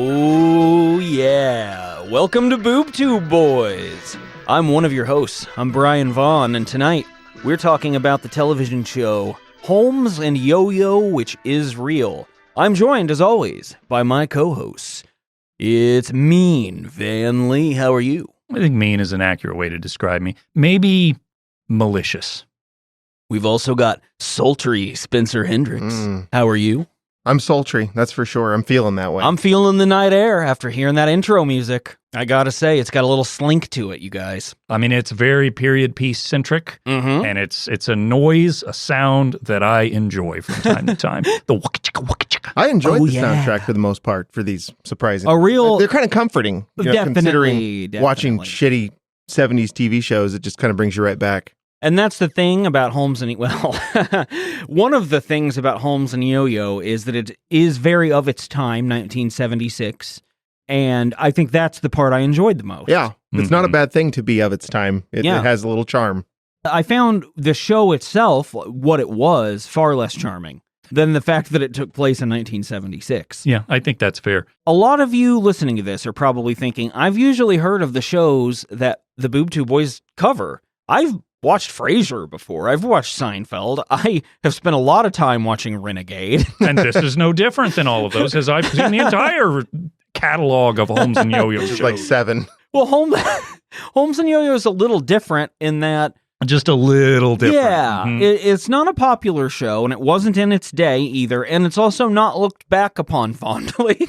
Oh, yeah. Welcome to Bootu, boys. I'm one of your hosts. I'm Brian Vaughn, and tonight we're talking about the television show Holmes and Yoyo, which is real. I'm joined, as always, by my co-hosts. It's Mean Van Lee. How are you? I think mean is an accurate way to describe me. Maybe malicious. We've also got sultry Spencer Hendricks. How are you? I'm sultry, that's for sure. I'm feeling that way. I'm feeling the night air after hearing that intro music. I gotta say, it's got a little slink to it, you guys. I mean, it's very period piece centric, and it's a noise, a sound that I enjoy from time to time. The waka chicka waka chicka. I enjoyed the soundtrack for the most part for these surprising. They're kind of comforting, considering watching shitty 70s TV shows. It just kind of brings you right back. And that's the thing about Holmes and... Well, one of the things about Holmes and Yoyo is that it is very of its time, 1976, and I think that's the part I enjoyed the most. Yeah, it's not a bad thing to be of its time. It has a little charm. I found the show itself, what it was, far less charming than the fact that it took place in 1976. Yeah, I think that's fair. A lot of you listening to this are probably thinking, I've usually heard of the shows that the Bootu Boys cover. I've watched Frasier before. I've watched Seinfeld. I have spent a lot of time watching Renegade. And this is no different than all of those, as I've seen the entire catalog of Holmes and Yoyo shows. Like 7. Well, Holmes and Yoyo is a little different in that... Just a little different. Yeah, it's not a popular show, and it wasn't in its day either, and it's also not looked back upon fondly.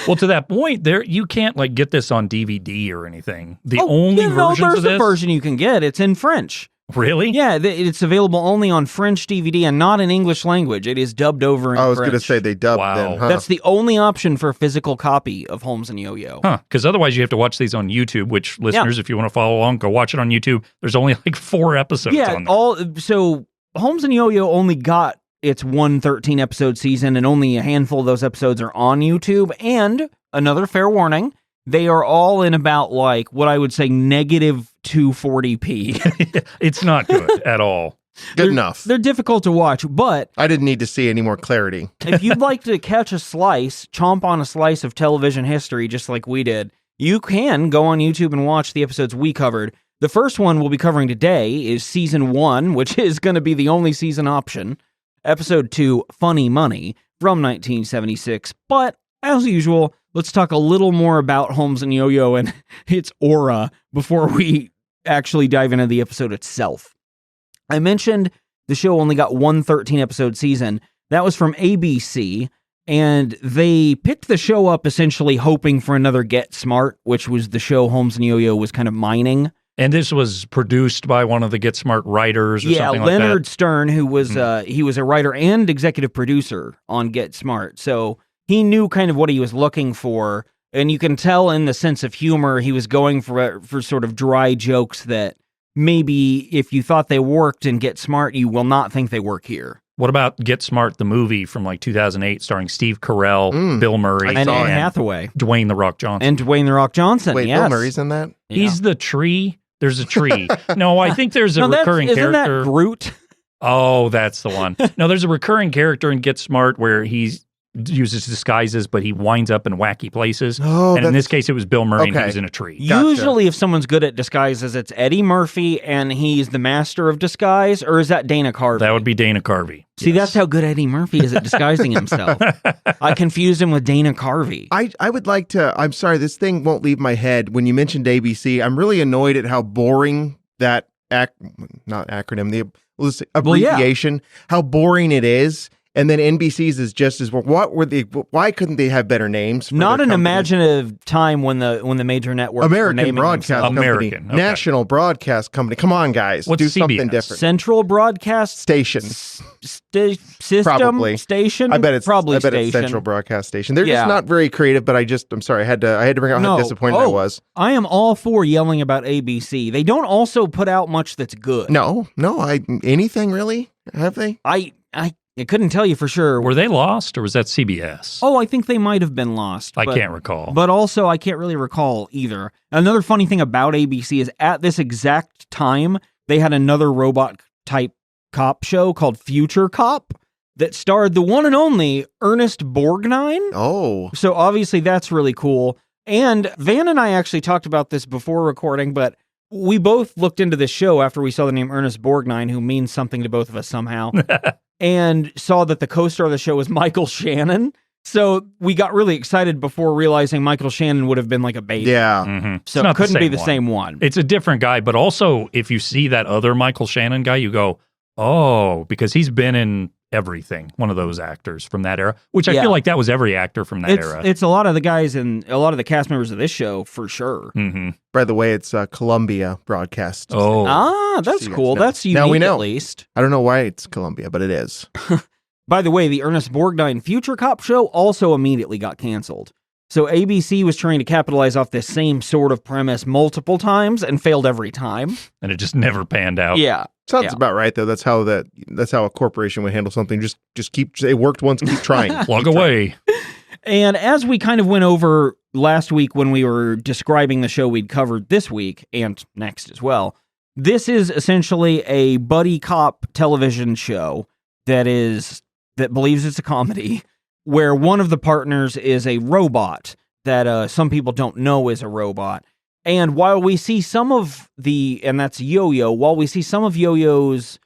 Well, to that point, you can't get this on DVD or anything. The only versions of this... there's a version you can get. It's in French. Really? Yeah, it's available only on French DVD and not in English language. It is dubbed over in French. I was going to say they dubbed them, huh? That's the only option for a physical copy of Holmes and Yoyo. Huh, because otherwise you have to watch these on YouTube, which, listeners, if you want to follow along, go watch it on YouTube. There's only 4 episodes on there. So Holmes and Yoyo only got its 1 13-episode season, and only a handful of those episodes are on YouTube. And, another fair warning, they are all in about, what I would say, negative 240p. It's not good at all. Good enough. They're difficult to watch, but... I didn't need to see any more clarity. If you'd like to catch a chomp on a slice of television history, just like we did, you can go on YouTube and watch the episodes we covered. The first one we'll be covering today is Season 1, which is going to be the only season option. Episode 2, Funny Money, from 1976. But, as usual... let's talk a little more about Holmes and Yoyo and its aura before we actually dive into the episode itself. I mentioned the show only got 1 13-episode season. That was from ABC, and they picked the show up essentially hoping for another Get Smart, which was the show Holmes and Yoyo was kind of mining. And this was produced by one of the Get Smart writers or something like that? Yeah, Leonard Stern, who was he was a writer and executive producer on Get Smart, so... he knew kind of what he was looking for, and you can tell in the sense of humor he was going for sort of dry jokes that maybe if you thought they worked in Get Smart, you will not think they work here. What about Get Smart, the movie from 2008, starring Steve Carell, Bill Murray, and Anne Hathaway, Dwayne The Rock Johnson. And Dwayne The Rock Johnson, Wait, yes. Bill Murray's in that? Yeah. He's the tree. There's a tree. No, I think there's a recurring isn't character. Isn't that Groot? Oh, that's the one. No, there's a recurring character in Get Smart where he's uses disguises, but he winds up in wacky places. Oh, and in this case, it was Bill Murray, and he was in a tree. Gotcha. Usually, if someone's good at disguises, it's Eddie Murphy, and he's the master of disguise, or is that Dana Carvey? That would be Dana Carvey. See, that's how good Eddie Murphy is at disguising himself. I confused him with Dana Carvey. I would like to... I'm sorry, this thing won't leave my head. When you mentioned ABC, I'm really annoyed at how boring that... not acronym, the abbreviation, how boring it is. And then NBC's is just as well. Why couldn't they have better names? Not an imaginative time when the major networks American Broadcast Company, National Broadcast Company. Come on, guys, What's do CBS? something different. Central Broadcast Station, system, probably station. I bet it's station. It's Central Broadcast Station. They're just not very creative. But I'm sorry. I had to bring out how disappointed I was. I am all for yelling about ABC. They don't also put out much that's good. No. Anything really? Have they? I couldn't tell you for sure. Were they lost, or was that CBS? Oh, I think they might have been lost. I can't recall. But also, I can't really recall either. Another funny thing about ABC is at this exact time, they had another robot-type cop show called Future Cop that starred the one and only Ernest Borgnine. Oh. So obviously that's really cool. And Van and I actually talked about this before recording, but we both looked into this show after we saw the name Ernest Borgnine, who means something to both of us somehow, and saw that the co-star of the show was Michael Shannon. So we got really excited before realizing Michael Shannon would have been like a baby. Yeah. Mm-hmm. So it couldn't be the same one. It's a different guy, but also if you see that other Michael Shannon guy, you go, oh, because he's been in everything. One of those actors from that era, which I feel like that was every actor from that era. It's a lot of the guys and a lot of the cast members of this show for sure. Mm-hmm. By the way, it's Columbia broadcast. Oh, that's cool. That's unique, now we know. At least. I don't know why it's Columbia, but it is. By the way, the Ernest Borgnine Future Cop show also immediately got canceled. So ABC was trying to capitalize off this same sort of premise multiple times and failed every time. And it just never panned out. Yeah. Sounds about right, though. That's how a corporation would handle something. Just keep, it worked once, keep trying. Plug away. And as we kind of went over last week when we were describing the show we'd covered this week and next as well, this is essentially a buddy cop television show that believes it's a comedy, where one of the partners is a robot that some people don't know is a robot. And while we see some of and that's Yo-Yo, while we see some of Yo-Yo's,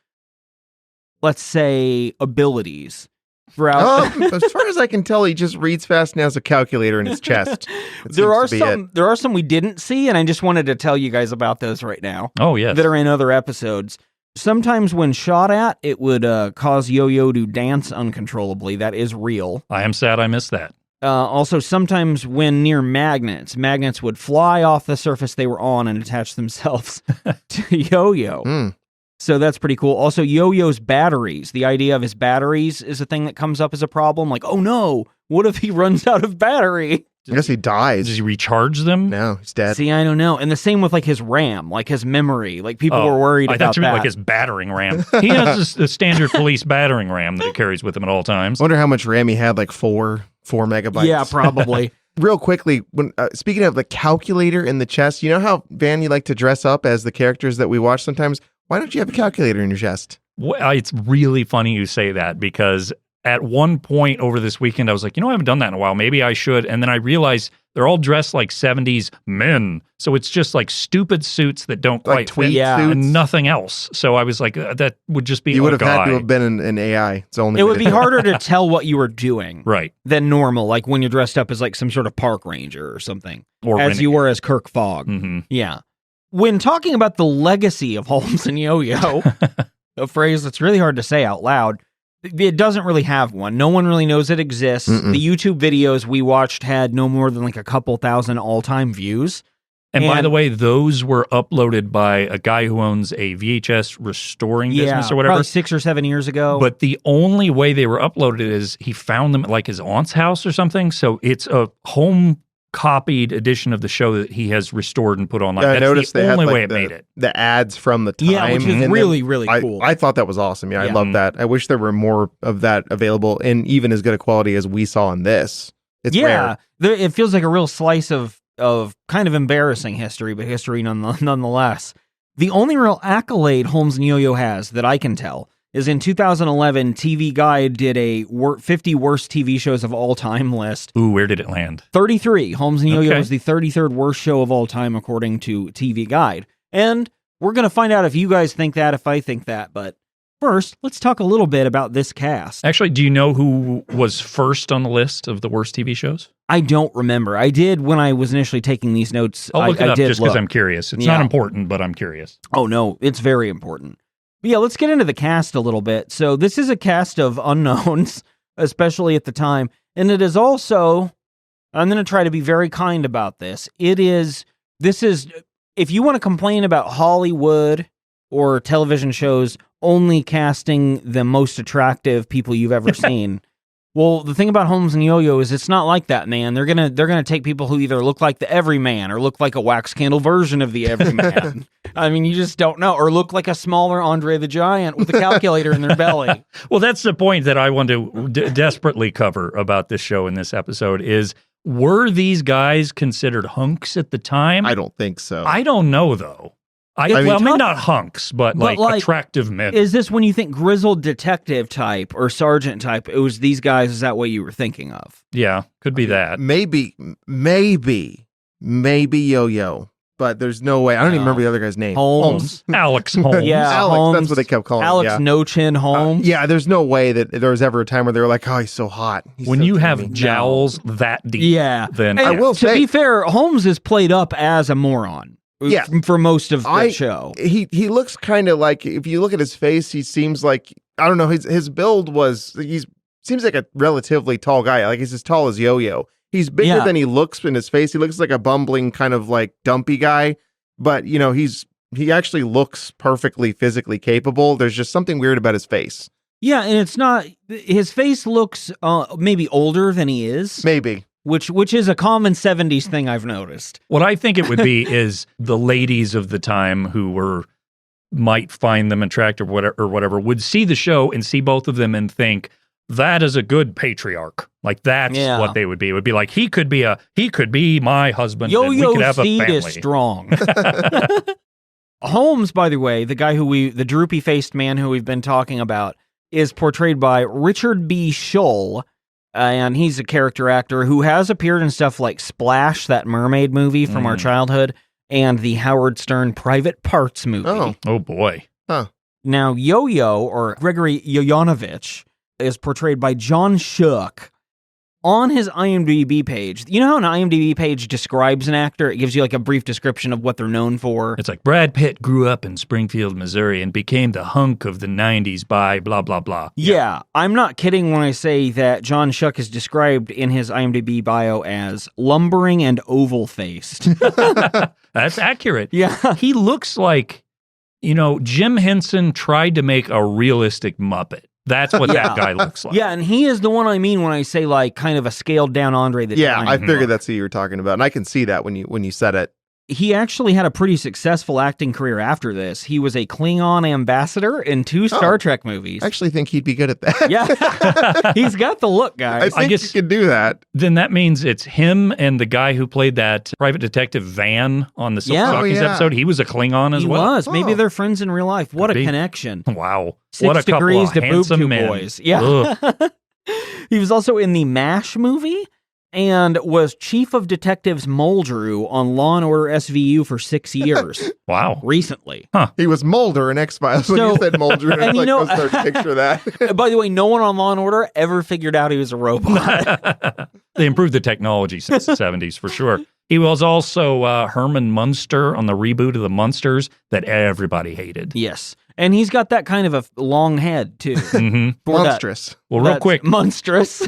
let's say, abilities throughout. As far as I can tell, he just reads fast and has a calculator in his chest. There are some we didn't see, and I just wanted to tell you guys about those right now. Oh, yes. That are in other episodes. Sometimes when shot at, it would cause Yo-Yo to dance uncontrollably. That is real. I am sad I missed that. Also, sometimes when near magnets would fly off the surface they were on and attach themselves to Yo-Yo. So that's pretty cool. Also, Yo-Yo's batteries. The idea of his batteries is a thing that comes up as a problem. Like, oh no, what if he runs out of battery? I guess he dies. Does he recharge them? No, he's dead. See, I don't know. And the same with like his RAM, like his memory. Like people were worried about that. I thought you meant like his battering ram. He has the standard police battering ram that he carries with him at all times. I wonder how much RAM he had, like 4 megabytes. Yeah, probably. Real quickly, when speaking of the calculator in the chest, you know how, Van, you like to dress up as the characters that we watch sometimes? Why don't you have a calculator in your chest? Well, it's really funny you say that, because at one point over this weekend, I was like, I haven't done that in a while. Maybe I should. And then I realized they're all dressed like 70s men. So it's just like stupid suits that don't like quite tweed fit suits? and nothing else. So I was like, that would just be You would have guy. had to have been an AI. It's only it would be harder to tell what you were doing than normal, like when you're dressed up as like some sort of park ranger or something. Or as you were as Kirk Fogg. Mm-hmm. Yeah. When talking about the legacy of Holmes and Yo-Yo, a phrase that's really hard to say out loud, it doesn't really have one. No one really knows it exists. The YouTube videos we watched had no more than like a couple thousand all-time views. And by the way, those were uploaded by a guy who owns a VHS restoring business or whatever. Probably 6 or 7 years ago. But the only way they were uploaded is he found them at like his aunt's house or something. So it's a home copied edition of the show that he has restored and put online. Yeah, That's I noticed the only had, like, way it made it. The ads from the time. Yeah, which is really cool. I thought that was awesome. Yeah, I love that. I wish there were more of that available and even as good a quality as we saw in this. It's rare. It feels like a real slice of kind of embarrassing history, but history nonetheless. The only real accolade Holmes and Yo-Yo has that I can tell is in 2011, TV Guide did a 50 worst TV shows of all time list. Ooh, where did it land? 33. Holmes and Yo-Yo was the 33rd worst show of all time, according to TV Guide. And we're going to find out if you guys think that, if I think that. But first, let's talk a little bit about this cast. Actually, do you know who was first on the list of the worst TV shows? I don't remember. I did when I was initially taking these notes. I'll look it up just because look. I'm curious. It's not important, but I'm curious. Oh, no, it's very important. But yeah, let's get into the cast a little bit. So this is a cast of unknowns, especially at the time. And it is also, I'm going to try to be very kind about this. This is, if you want to complain about Hollywood or television shows only casting the most attractive people you've ever seen, well, the thing about Holmes and Yo-Yo is it's not like that, man. They're gonna take people who either look like the everyman or look like a wax candle version of the everyman. I mean, you just don't know. Or look like a smaller Andre the Giant with a calculator in their belly. Well, that's the point that I want to desperately cover about this show in this episode is, were these guys considered hunks at the time? I don't think so. I don't know, though. Maybe not hunks, but like attractive men. Is this when you think grizzled detective type or sergeant type? It was these guys. Is that what you were thinking of? Yeah, could be that. Maybe Yo-Yo. But there's no way. I don't even remember the other guy's name. Holmes. Alex Holmes. Yeah, Alex. Holmes. That's what they kept calling Alex him. No Chin Holmes. Yeah, there's no way that there was ever a time where they were like, oh, he's so hot. When so you dreamy. have jowls that deep, Yeah. then And I will to say, be fair, Holmes is played up as a moron. Yeah. For most of the show. He looks kind of like, if you look at his face, he seems like, I don't know, his build seems like a relatively tall guy. Like he's as tall as Yo-Yo. He's bigger than he looks in his face. He looks like a bumbling kind of like dumpy guy. But, you know, he actually looks perfectly physically capable. There's just something weird about his face. Yeah, and it's not, his face looks maybe older than he is. Maybe. Which is a common 70s thing I've noticed. what I think it would be is the ladies of the time who might find them attractive or whatever would see the show and see both of them and think, that is a good patriarch. Like that's what they would be. It would be like he could be my husband. Yo-Yo and we could have seed a family. is strong. Holmes, by the way, the guy the droopy faced man who we've been talking about, is portrayed by Richard B. Schull, and he's a character actor who has appeared in stuff like Splash, that mermaid movie from our childhood, and the Howard Stern Private Parts movie. Oh boy. Huh. Now, Yo-Yo, or Gregory Yoyanovich, is portrayed by John Shook. On his IMDb page, you know how an IMDb page describes an actor? It gives you like a brief description of what they're known for. It's like Brad Pitt grew up in Springfield, Missouri and became the hunk of the 90s by blah, blah, blah. Yeah, I'm not kidding when I say that John Shook is described in his IMDb bio as lumbering and oval-faced. That's accurate. Yeah. He looks like, Jim Henson tried to make a realistic Muppet. That's what that guy looks like. Yeah, and he is the one I mean when I say like kind of a scaled down Andre the Giant. I figured that's who you were talking about, and I can see that when you said it. He actually had a pretty successful acting career after this. He was a Klingon ambassador in 2 Star Trek movies. I actually think he'd be good at that. Yeah, he's got the look, guys. I guess he could do that. Then that means it's him and the guy who played that private detective Van on the Silk Stockings episode. He was a Klingon as well. He was. Maybe they're friends in real life. What a connection. Wow. 6 what a degrees couple of to handsome Bootu men. boys. Yeah. He was also in the MASH movie and was chief of detectives Muldrew on Law & Order SVU for 6 years. Wow. Recently. Huh. He was Mulder in X-Files when you said Mulder. And I was like, start to picture that. By the way, no one on Law & Order ever figured out he was a robot. They improved the technology since the 70s for sure. He was also Herman Munster on the reboot of the Munsters that everybody hated. Yes. And he's got that kind of a long head, too. Mm-hmm. Monstrous. Well, real quick. Monstrous.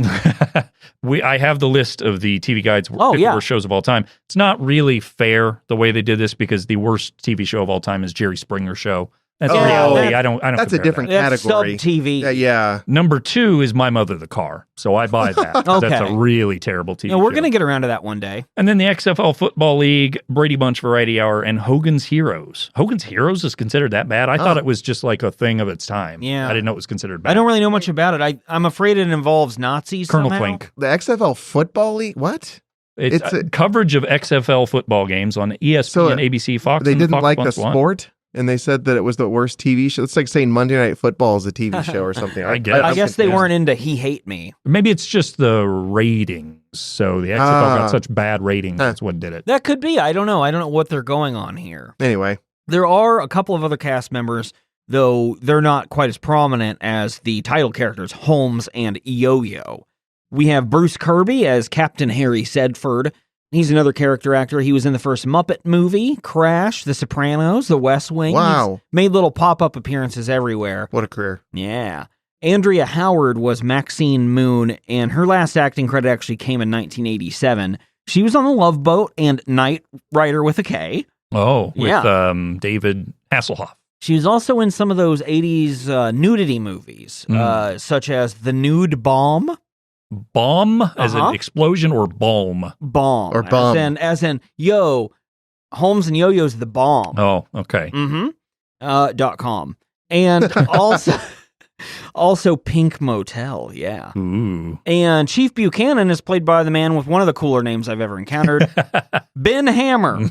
I have the list of the TV Guide's worst shows of all time. It's not really fair the way they did this because the worst TV show of all time is Jerry Springer Show. That's reality. I don't. That's a different category. That's sub-TV. Yeah. Number 2 is My Mother the Car. So I buy that. Okay. That's a really terrible TV show. We're going to get around to that one day. And then the XFL Football League, Brady Bunch Variety Hour, and Hogan's Heroes. Hogan's Heroes is considered that bad? I thought it was just like a thing of its time. Yeah. I didn't know it was considered bad. I don't really know much about it. I'm afraid it involves Nazis Colonel somehow. Twink. The XFL Football League? What? It's coverage of XFL football games on ESPN, ABC, Fox. They and didn't Fox like the Plus One. sport? And they said that it was the worst TV show. It's like saying Monday Night Football is a TV show or something. I guess they weren't into He Hate Me. Maybe it's just the ratings. So the XFL got such bad ratings. That's what did it. That could be. I don't know. I don't know what they're going on here. Anyway. There are a couple of other cast members, though they're not quite as prominent as the title characters, Holmes and Yo-Yo. We have Bruce Kirby as Captain Harry Sedford. He's another character actor. He was in the first Muppet movie, Crash, The Sopranos, The West Wing. Wow. He's made little pop-up appearances everywhere. What a career. Yeah. Andrea Howard was Maxine Moon, and her last acting credit actually came in 1987. She was on The Love Boat and Knight Rider with a K. Oh, with David Hasselhoff. She was also in some of those 80s nudity movies, such as The Nude Bomb. Bomb as an explosion or balm? Bomb. Or bomb. As in, yo, Holmes and Yoyo's the bomb. Oh, okay. .com. And also, Also, Pink Motel, yeah. Ooh. And Chief Buchanan is played by the man with one of the cooler names I've ever encountered, Ben Hammer.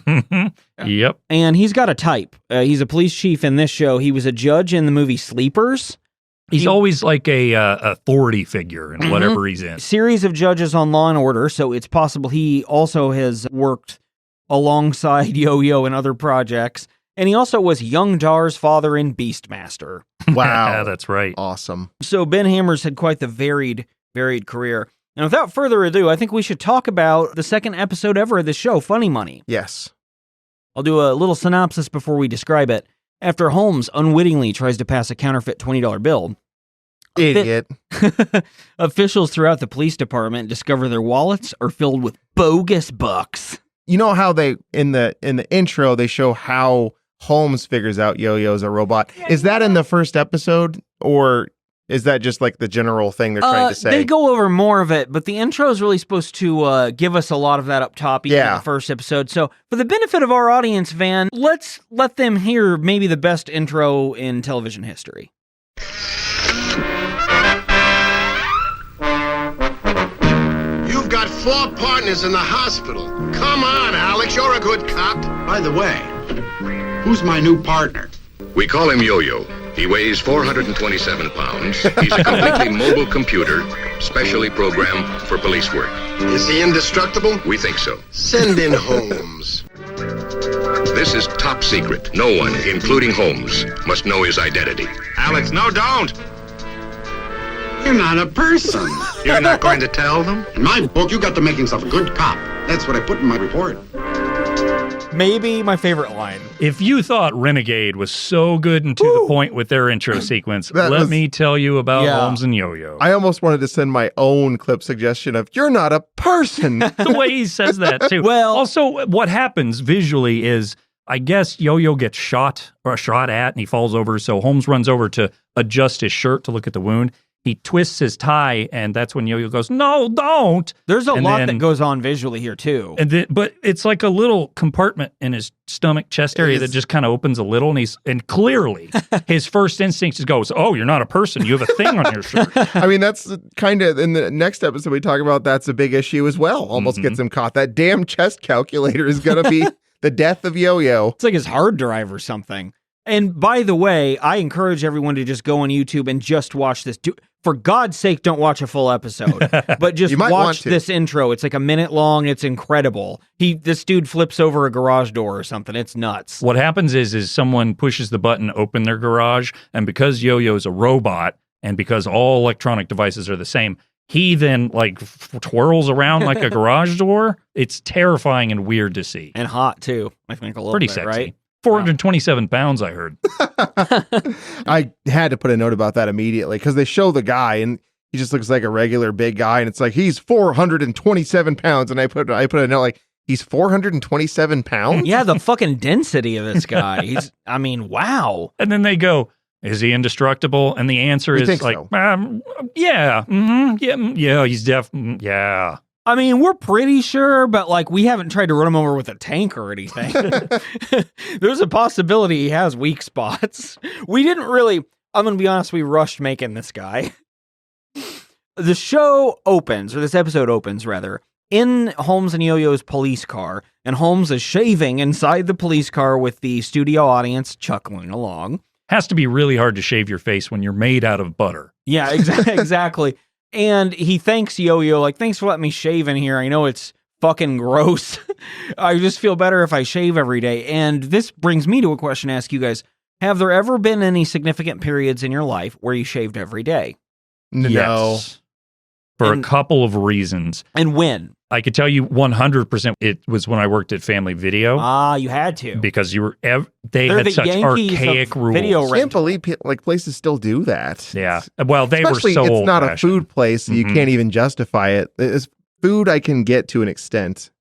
Yep. And he's got a type. He's a police chief in this show. He was a judge in the movie Sleepers. He's always like a authority figure in whatever he's in. Series of judges on Law and Order, so it's possible he also has worked alongside Yo-Yo in other projects. And he also was Young Dar's father in Beastmaster. Wow. That's right. Awesome. So Ben Hammer's had quite the varied career. And without further ado, I think we should talk about the second episode ever of this show, Funny Money. Yes. I'll do a little synopsis before we describe it. After Holmes unwittingly tries to pass a counterfeit $20 bill, Idiot. officials throughout the police department discover their wallets are filled with bogus bucks. You know how they in the intro they show how Holmes figures out Yo-Yo's a robot. Is that in the first episode, or is that just like the general thing they're trying to say? They go over more of it, but the intro is really supposed to give us a lot of that up top even in the first episode. So for the benefit of our audience, Van, let's let them hear maybe the best intro in television history. You've got 4 partners in the hospital. Come on, Alex, you're a good cop. By the way, who's my new partner? We call him Yo-Yo. He weighs 427 pounds. He's a completely mobile computer, specially programmed for police work. Is he indestructible? We think so. Send in Holmes. This is top secret. No one, including Holmes, must know his identity. Alex, no, don't. You're not a person. You're not going to tell them? In my book, you got the makings of a good cop. That's what I put in my report. Maybe my favorite line. If you thought Renegade was so good and to the point with their intro sequence, let me tell you about Holmes and Yo-Yo. I almost wanted to send my own clip suggestion of, you're not a person. The way he says that, too. Well, also, what happens visually is, I guess Yo-Yo gets shot at, and he falls over, so Holmes runs over to adjust his shirt to look at the wound. He twists his tie, and that's when Yo-Yo goes, "No, don't!" There's a lot that goes on visually here, too. But it's like a little compartment in his stomach, chest area that just kind of opens a little, and clearly his first instinct is goes, "Oh, you're not a person. You have a thing on your shirt." I mean, that's kind of, in the next episode we talk about, that's a big issue as well. Almost gets him caught. That damn chest calculator is going to be the death of Yo-Yo. It's like his hard drive or something. And by the way, I encourage everyone to just go on YouTube and just watch this. For God's sake, don't watch a full episode, but just watch this intro. It's like a minute long. It's incredible. This dude flips over a garage door or something. It's nuts. What happens is someone pushes the button, open their garage, and because Yo-Yo is a robot, and because all electronic devices are the same, he then twirls around like a garage door. It's terrifying and weird to see. And hot, too. I think a little Pretty bit, sexy. right? 427 pounds, I heard. I had to put a note about that immediately because they show the guy and he just looks like a regular big guy, and it's like, he's 427 pounds. And I put a note like, he's 427 pounds? Yeah, the fucking density of this guy. Wow. And then they go, is he indestructible? And the answer is like, so. Yeah, he's yeah. I mean, we're pretty sure, but we haven't tried to run him over with a tank or anything. There's a possibility he has weak spots. We didn't really, I'm going to be honest, we rushed making this guy. The show opens, or this episode opens rather, in Holmes and Yo-Yo's police car, and Holmes is shaving inside the police car with the studio audience chuckling along. Has to be really hard to shave your face when you're made out of butter. Yeah, exactly. And he thanks Yo-Yo, thanks for letting me shave in here. I know it's fucking gross. I just feel better if I shave every day. And this brings me to a question to ask you guys. Have there ever been any significant periods in your life where you shaved every day? No. Yes. For a couple of reasons. And when? I could tell you 100% it was when I worked at Family Video. You had to. Because they They're had the such Yankees archaic of rules. video I can't believe places still do that. Yeah. Well, they Especially were so it's not old-fashioned. a food place, so you can't even justify it. It's food I can get to an extent.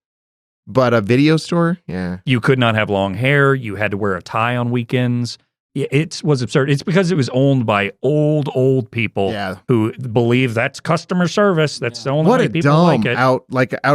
But a video store? Yeah. You could not have long hair. You had to wear a tie on weekends. It was absurd. It's because it was owned by old people who believe that's customer service. That's the only way people like it. Out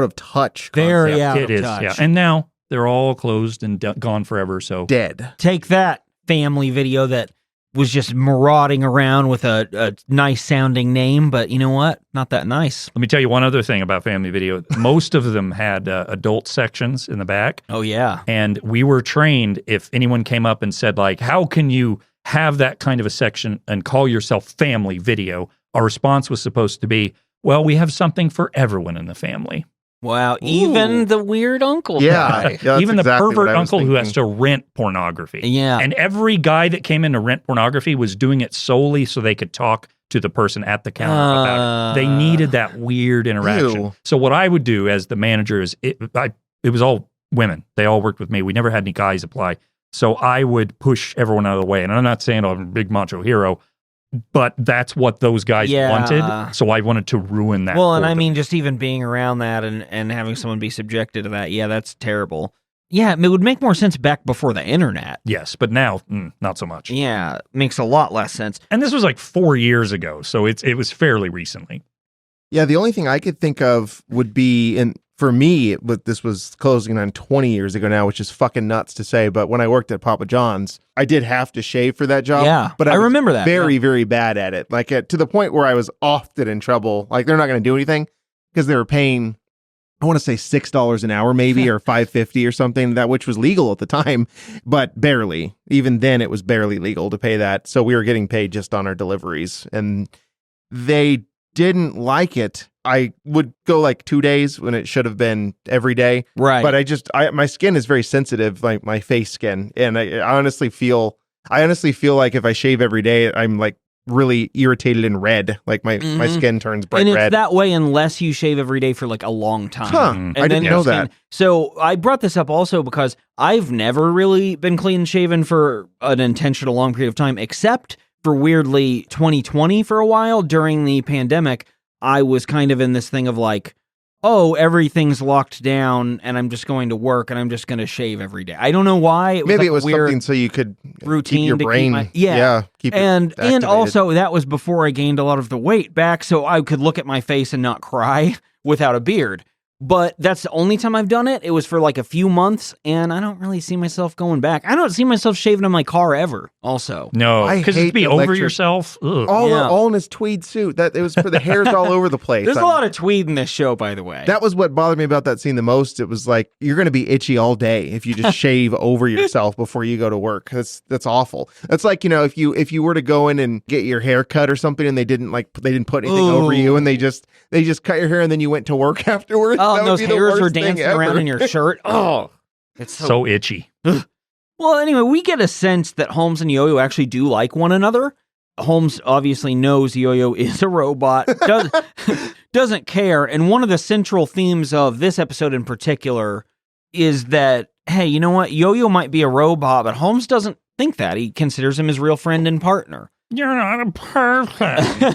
of touch. Very out it of is, touch. yeah. And now they're all closed and gone forever. So dead. Take that, Family Video that was just marauding around with a nice sounding name, but you know what? Not that nice. Let me tell you one other thing about Family Video. Most of them had adult sections in the back. Oh, yeah. And we were trained if anyone came up and said, like, how can you have that kind of a section and call yourself Family Video? Our response was supposed to be, well, we have something for everyone in the family. Wow. Even the weird uncle guy. Yeah, Even the exactly pervert what I was uncle who has thinking. to rent pornography. Yeah. And every guy that came in to rent pornography was doing it solely so they could talk to the person at the counter about it. They needed that weird interaction. Ew. So what I would do as the manager is, it was all women. They all worked with me. We never had any guys apply. So I would push everyone out of the way. And I'm not saying I'm a big macho hero, but that's what those guys wanted. So I wanted to ruin that. Well, and for I them. mean, just even being around that and having someone be subjected to that, that's terrible. Yeah, it would make more sense back before the internet. Yes, but now, not so much. Yeah, makes a lot less sense. And this was like 4 years ago, so it was fairly recently. Yeah, the only thing I could think of would be, and for me, this was closing on 20 years ago now, which is fucking nuts to say, but when I worked at Papa John's, I did have to shave for that job. Yeah, but I was remember that. Very, very bad at it. Like to the point where I was often in trouble. Like they're not going to do anything because they were paying, I want to say $6 an hour maybe, or $5.50 or something, that which was legal at the time, but barely. Even then it was barely legal to pay that. So we were getting paid just on our deliveries, and they didn't like it. I would go like 2 days when it should have been every day. Right. But my skin is very sensitive, like my face skin. And I honestly feel like if I shave every day, I'm like really irritated and red. Like my skin turns bright and it's red. that way unless you shave every day for like a long time. Huh. And I then didn't your know skin- that. So I brought this up also because I've never really been clean shaven for an intentional long period of time, except for weirdly 2020 for a while during the pandemic. I was kind of in this thing of like, oh, everything's locked down and I'm just going to work and I'm just going to shave every day. I don't know why. Maybe like it was weird something so you could routine keep your to brain. keep keep it and activated. also that was before I gained a lot of the weight back, so I could look at my face and not cry without a beard. But that's the only time I've done it. It was for like a few months, and I don't really see myself going back. I don't see myself shaving in my car ever, also. No, I because hate it's be the over electric- yourself. Ugh. all in his tweed suit. That it was for the hairs all over the place. There's a lot of tweed in this show, by the way. That was what bothered me about that scene the most. It was like, you're going to be itchy all day if you just shave over yourself before you go to work. That's awful. That's like, if you were to go in and get your hair cut or something and they didn't put anything over you and they just cut your hair and then you went to work afterwards. Oh, That and would those be the hairs worst were thing dancing ever. around in your shirt. Oh, it's So itchy. Well, anyway, we get a sense that Holmes and Yoyo actually do like one another. Holmes obviously knows Yoyo is a robot, doesn't care. And one of the central themes of this episode in particular is that, hey, you know what? Yoyo might be a robot, but Holmes doesn't think that. He considers him his real friend and partner. You're not a person.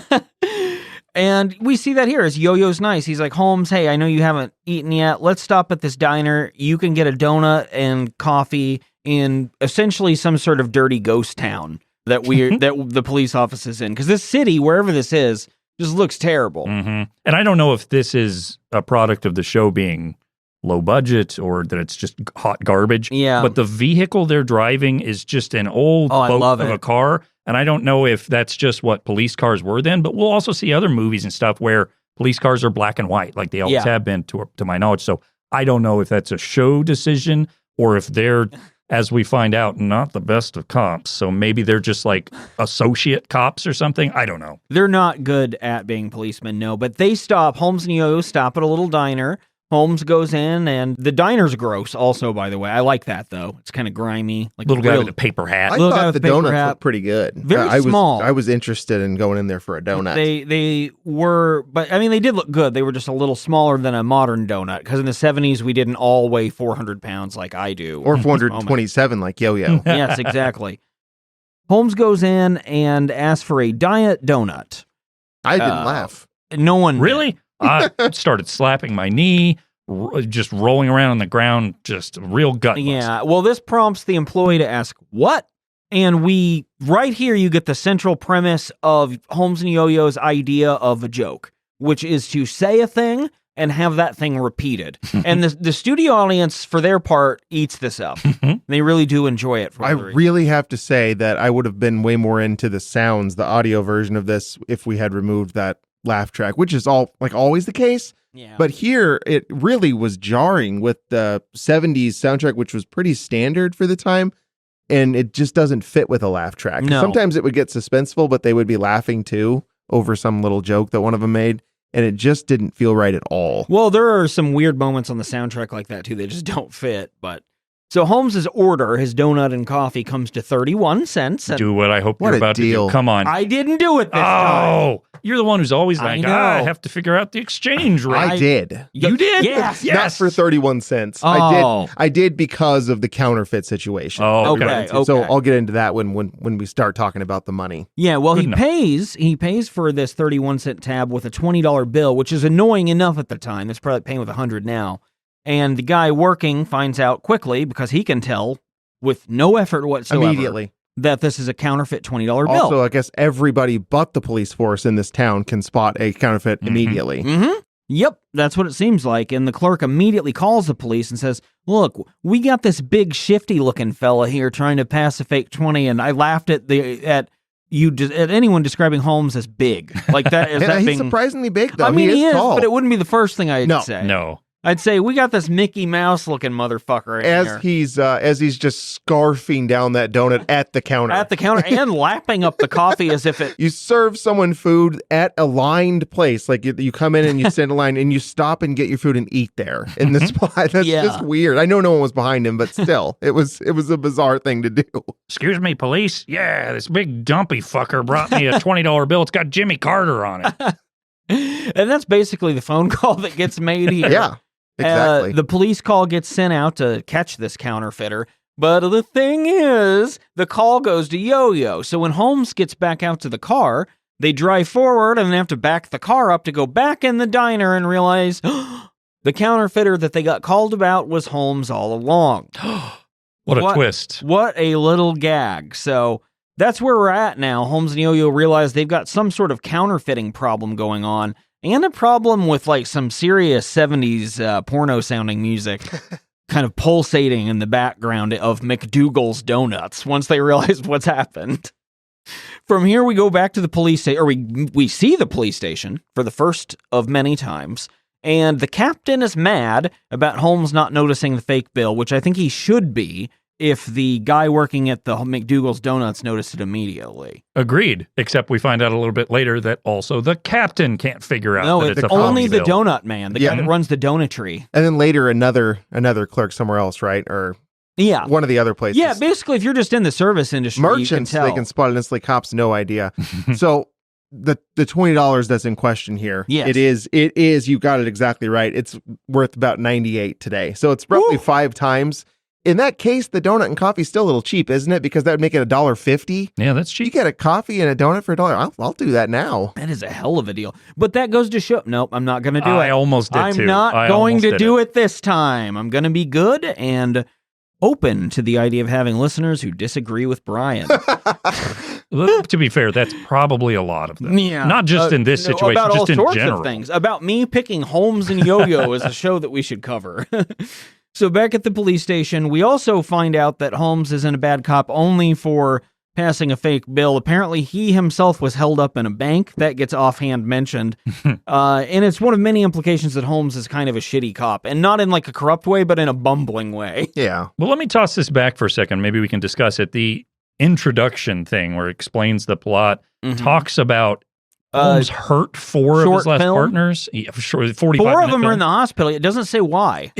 And we see that here as Yoyo's nice. He's like, Holmes, hey, I know you haven't eaten yet. Let's stop at this diner. You can get a donut and coffee in essentially some sort of dirty ghost town that the police office is in. Because this city, wherever this is, just looks terrible. Mm-hmm. And I don't know if this is a product of the show being low budget or that it's just hot garbage. Yeah. But the vehicle they're driving is just an old I boat love of it. a car. And I don't know if that's just what police cars were then, but we'll also see other movies and stuff where police cars are black and white, like they always have been to my knowledge. So I don't know if that's a show decision or if they're, as we find out, not the best of cops. So maybe they're just like associate cops or something. I don't know. They're not good at being policemen, no. But they stop. Holmes and Yoyo stop at a little diner. Holmes goes in, and the diner's gross also, by the way. I like that, though. It's kind of grimy. Like Little guy real- with a paper hat. I Little guy thought with the a paper donuts hat. looked pretty good. Very small. I was interested in going in there for a donut. They were, but I mean, they did look good. They were just a little smaller than a modern donut, because in the 70s, we didn't all weigh 400 pounds like I do. Or 427 like Yo-Yo. Yes, exactly. Holmes goes in and asks for a diet donut. I didn't laugh. No one Really? I started slapping my knee, just rolling around on the ground, just real gut bust. Yeah, well, this prompts the employee to ask, what? And right here, you get the central premise of Holmes and Yoyo's idea of a joke, which is to say a thing and have that thing repeated. And the studio audience, for their part, eats this up. They really do enjoy it. I really have to say that I would have been way more into the sounds, the audio version of this, if we had removed that laugh track, which is always the case. Yeah. But here, it really was jarring with the 70s soundtrack, which was pretty standard for the time. And it just doesn't fit with a laugh track. No. Sometimes it would get suspenseful, but they would be laughing too over some little joke that one of them made. And it just didn't feel right at all. Well, there are some weird moments on the soundtrack like that too. They just don't fit. But so Holmes's order, his donut and coffee, comes to 31 cents. Do what I hope you're about to do. Come on. I didn't do it this time. Oh, you're the one who's always like, I have to figure out the exchange rate. I did. You did? Yes. Not for 31 cents. Oh. I did because of the counterfeit situation. Oh, okay. So I'll get into that when we start talking about the money. Yeah, well, Good he pays for this 31-cent tab with a $20 bill, which is annoying enough at the time. That's probably paying with $100 now. And the guy working finds out quickly, because he can tell with no effort whatsoever, Immediately, that this is a counterfeit $20 bill. Also, I guess everybody but the police force in this town can spot a counterfeit immediately. Mm-hmm. Yep, that's what it seems like. And the clerk immediately calls the police and says, look, we got this big shifty-looking fella here trying to pass a fake 20, and I laughed at anyone describing Holmes as big. Like that. He's surprisingly big, though. I mean, he is, tall. but it wouldn't be the first thing I'd say. No. I'd say we got this Mickey Mouse looking motherfucker in here. As he's just scarfing down that donut at the counter. And lapping up the coffee as if it... You serve someone food at a lined place. Like you come in and you stand in line and you stop and get your food and eat there in the spot. That's just weird. I know no one was behind him, but still, it was a bizarre thing to do. Excuse me, police? Yeah, this big dumpy fucker brought me a $20 bill. It's got Jimmy Carter on it. And that's basically the phone call that gets made here. Yeah. Exactly. The police call gets sent out to catch this counterfeiter. But the thing is, the call goes to Yo-Yo. So when Holmes gets back out to the car, they drive forward and have to back the car up to go back in the diner and realize the counterfeiter that they got called about was Holmes all along. What a twist. What a little gag. So that's where we're at now. Holmes and Yo-Yo realize they've got some sort of counterfeiting problem going on. And a problem with like some serious 70s porno-sounding music kind of pulsating in the background of McDougal's Donuts once they realize what's happened. From here, we go back to the police station, or we see the police station for the first of many times, and the captain is mad about Holmes not noticing the fake bill, which I think he should be if the guy working at the McDougal's Donuts noticed it immediately. Agreed. Except we find out a little bit later that also the captain can't figure out that it's a only the bill. donut man, the guy that runs the donutry. And then later another clerk somewhere else, right? Or one of the other places. Yeah, basically, if you're just in the service industry, merchants, you can tell. they can spot it instantly. Cops, no idea. So the $20 that's in question here, yes. it is. You got it exactly right. It's worth about 98 today. So it's roughly 5 times. In that case, the donut and coffee is still a little cheap, isn't it? Because that would make it $1.50. Yeah, that's cheap. You get a coffee and a donut for $1. I'll do that now. That is a hell of a deal. But that goes to show. Nope, I'm not going to do it. I almost did too. I'm not going to do it this time. I'm going to be good and open to the idea of having listeners who disagree with Brian. To be fair, that's probably a lot of them. Yeah. Not just in this situation, about just all in sorts general. Of things. About me picking Holmes and Yo-Yo as a show that we should cover. So back at the police station, we also find out that Holmes isn't a bad cop only for passing a fake bill. Apparently, he himself was held up in a bank. That gets offhand mentioned. And it's one of many implications that Holmes is kind of a shitty cop. And not in like a corrupt way, but in a bumbling way. Yeah. Well, let me toss this back for a second. Maybe we can discuss it. The introduction thing where it explains the plot, talks about Holmes hurt 4 of his last partners. Yeah, 45 4 of them film. are in the hospital. It doesn't say why.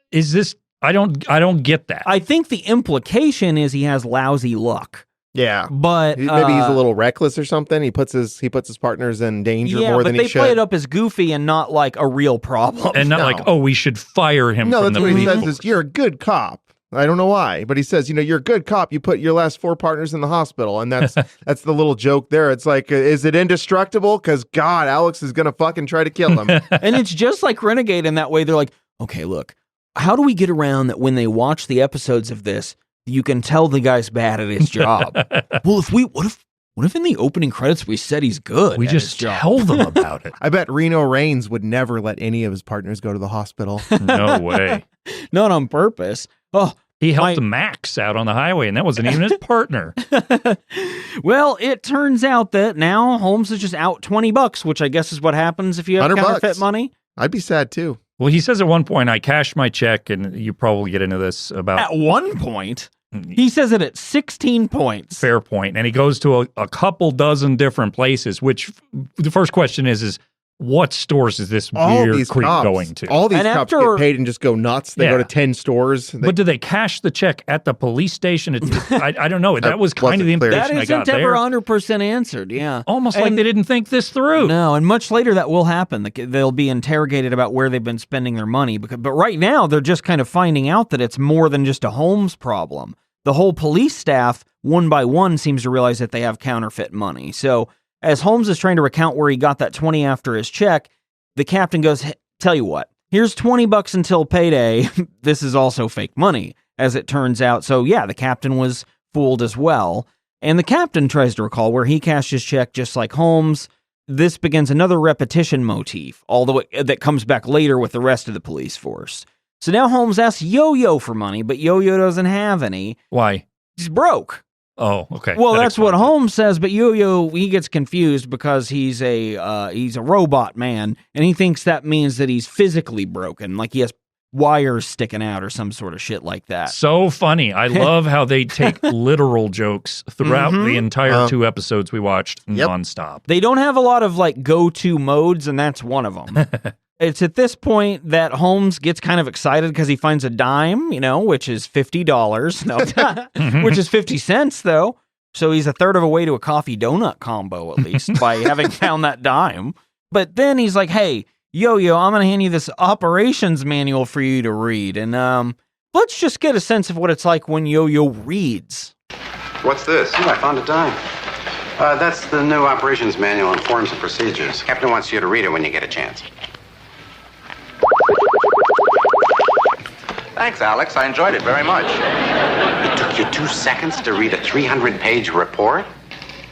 Is this? I don't get that. I think the implication is he has lousy luck. Yeah, but maybe he's a little reckless or something. He puts his partners in danger more than he should. Yeah, but they play it up as goofy and not like a real problem, and not like we should fire him. No, from that's the what he says. Is you're a good cop. I don't know why, but he says, you're a good cop. You put your last 4 partners in the hospital, and that's the little joke there. It's like, is it indestructible? Because God, Alex is gonna fucking try to kill him. And it's just like Renegade in that way. They're like, okay, look. How do we get around that when they watch the episodes of this, you can tell the guy's bad at his job? Well, what if in the opening credits we said he's good? We at his just job? tell them about it. I bet Reno Reigns would never let any of his partners go to the hospital. No way. Not on purpose. Oh, He helped Max out on the highway, and that wasn't even his partner. Well, it turns out that now Holmes is just out $20, which I guess is what happens if you have counterfeit money. I'd be sad too. Well, he says at one point, I cashed my check, and you probably get into this about... At one point? He says it at 16 points. Fair point. And he goes to a couple dozen different places, which the first question is what stores is this weird creep going to? All these cops get paid and just go nuts. They go to 10 stores. But do they cash the check at the police station? I don't know. That was kind of the impression I got there. That isn't ever 100% answered, yeah. Almost like they didn't think this through. No, and much later that will happen. They'll be interrogated about where they've been spending their money. But right now, they're just kind of finding out that it's more than just a Holmes problem. The whole police staff, one by one, seems to realize that they have counterfeit money. So as Holmes is trying to recount where he got that 20 after his check, the captain goes, hey, tell you what, here's $20 until payday. This is also fake money, as it turns out. So yeah, the captain was fooled as well. And the captain tries to recall where he cashed his check just like Holmes. This begins another repetition motif, although that comes back later with the rest of the police force. So now Holmes asks Yo-Yo for money, but Yo-Yo doesn't have any. Why? He's broke. Oh, okay. Well, that's what Holmes says, but Yo-Yo, he gets confused because he's a robot man, and he thinks that means that he's physically broken, like he has wires sticking out or some sort of shit like that. So funny. I love how they take literal jokes throughout the entire 2 episodes we watched nonstop. They don't have a lot of like go-to modes, and that's one of them. It's at this point that Holmes gets kind of excited because he finds a dime, which is $50. No, which is 50 cents, though. So he's a third of a way to a coffee donut combo, at least, by having found that dime. But then he's like, hey, Yo-Yo, I'm going to hand you this operations manual for you to read. And let's just get a sense of what it's like when Yo-Yo reads. What's this? Oh, I found a dime. That's the new operations manual and forms and procedures. Captain wants you to read it when you get a chance. Thanks, Alex. I enjoyed it very much. It took you 2 seconds to read a 300-page report?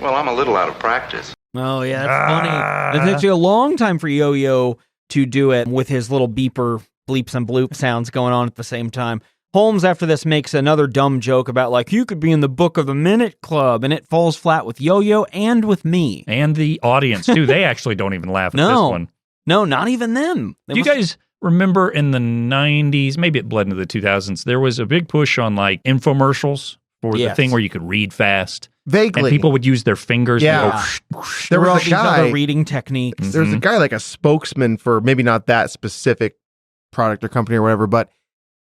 Well, I'm a little out of practice. Oh, yeah, that's funny. It takes you a long time for Yo-Yo to do it with his little beeper bleeps and bloop sounds going on at the same time. Holmes, after this, makes another dumb joke about, like, you could be in the Book of the Minute Club, and it falls flat with Yo-Yo and with me. And the audience, too. They actually don't even laugh at this one. No, not even them. Do you guys remember in the 90s, maybe it bled into the 2000s, there was a big push on like infomercials for the thing where you could read fast. Vaguely. And people would use their fingers to go whoosh. There were all these other reading techniques. There's a guy like a spokesman for maybe not that specific product or company or whatever, but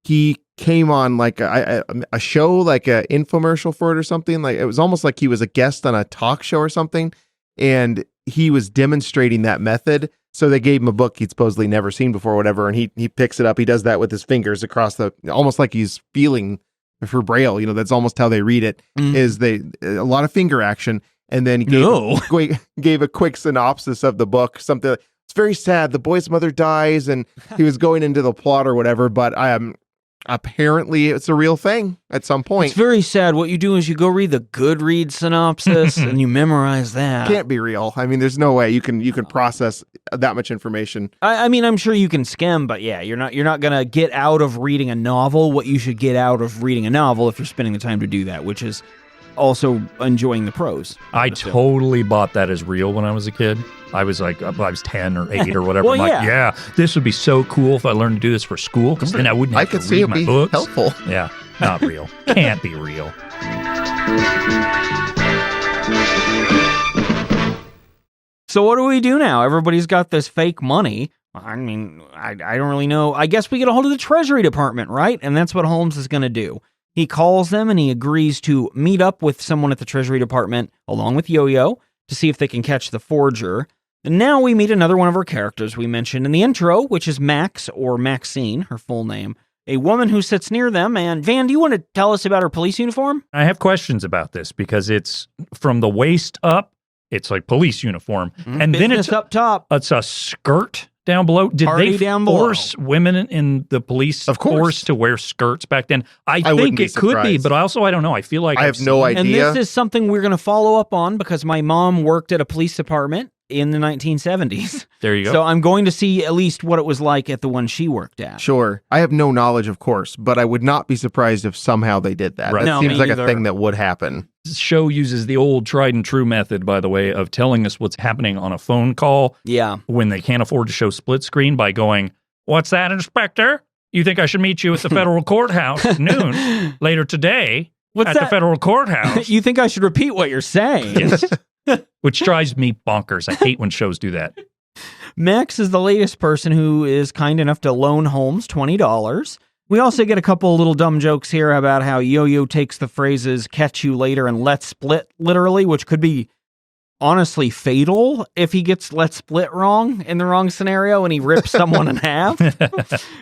he came on like a show, like an infomercial for it or something. Like it was almost like he was a guest on a talk show or something, and he was demonstrating that method. So they gave him a book he'd supposedly never seen before or whatever, and he picks it up. He does that with his fingers across almost like he's feeling for Braille. That's almost how they read it, is a lot of finger action. And then he gave a quick synopsis of the book, something like, it's very sad. The boy's mother dies, and he was going into the plot or whatever, but apparently it's a real thing at some point. It's very sad. What you do is you go read the Goodreads synopsis and you memorize that. Can't be real. I mean, there's no way you can process that much information. I mean, I'm sure you can skim, but yeah, you're not gonna get out of reading a novel what you should get out of reading a novel if you're spending the time to do that, which is also enjoying the prose. I totally bought that as real when I was a kid. I was like, I was 10 or 8 or whatever. Well, I'm like, this would be so cool if I learned to do this for school, because then I wouldn't have to read my books. Helpful. Yeah, not real. Can't be real. So what do we do now? Everybody's got this fake money. I mean, I don't really know. I guess we get a hold of the Treasury Department, right? And that's what Holmes is going to do. He calls them and he agrees to meet up with someone at the Treasury Department, along with Yo-Yo, to see if they can catch the forger. And now we meet another one of our characters we mentioned in the intro, which is Max, or Maxine, her full name, a woman who sits near them. And Van, do you want to tell us about her police uniform? I have questions about this because it's from the waist up, it's like police uniform. And business then it's up top. It's a skirt down below? Did Party they down below. force women in the police Of course. force to wear skirts back then? I think wouldn't be it could be, surprised. but I don't know. I feel like I have no seen- And idea. this is something we're going to follow up on because my mom worked at a police department in the 1970s. There you go. So I'm going to see at least what it was like at the one she worked at. Sure. I have no knowledge, of course, but I would not be surprised if somehow they did that. Right. That No, seems me like either. a thing that would happen. This show uses the old tried and true method, by the way, of telling us what's happening on a phone call Yeah. when they can't afford to show split screen by going, "What's that, Inspector? You think I should meet you at the federal courthouse at noon later today What's at that? the federal courthouse?" You think I should repeat what you're saying? Yes. Which drives me bonkers. I hate when shows do that. Max is the latest person who is kind enough to loan Holmes $20. We also get a couple little dumb jokes here about how Yo-Yo takes the phrases "catch you later" and "let's split" literally, which could be honestly fatal if he gets "let's split" wrong in the wrong scenario and he rips someone in half.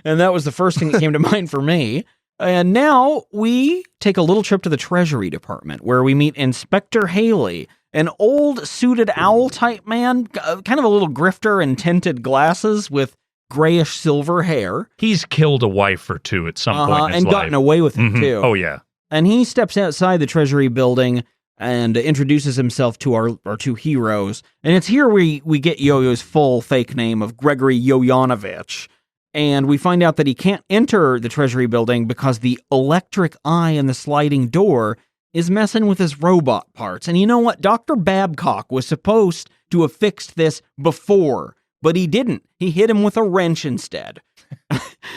And that was the first thing that came to mind for me. And now we take a little trip to the Treasury Department where we meet Inspector Haley, an old suited owl type man, kind of a little grifter in tinted glasses with grayish silver hair. He's killed a wife or two at some point in his And life. gotten away with it Mhm. too. Oh, yeah. And he steps outside the Treasury building and introduces himself to our two heroes. And it's here we get Yo-Yo's full fake name of Gregory Yoyanovich. And we find out that he can't enter the Treasury building because the electric eye in the sliding door is messing with his robot parts. And you know what? Dr. Babcock was supposed to have fixed this before, but he didn't. He hit him with a wrench instead.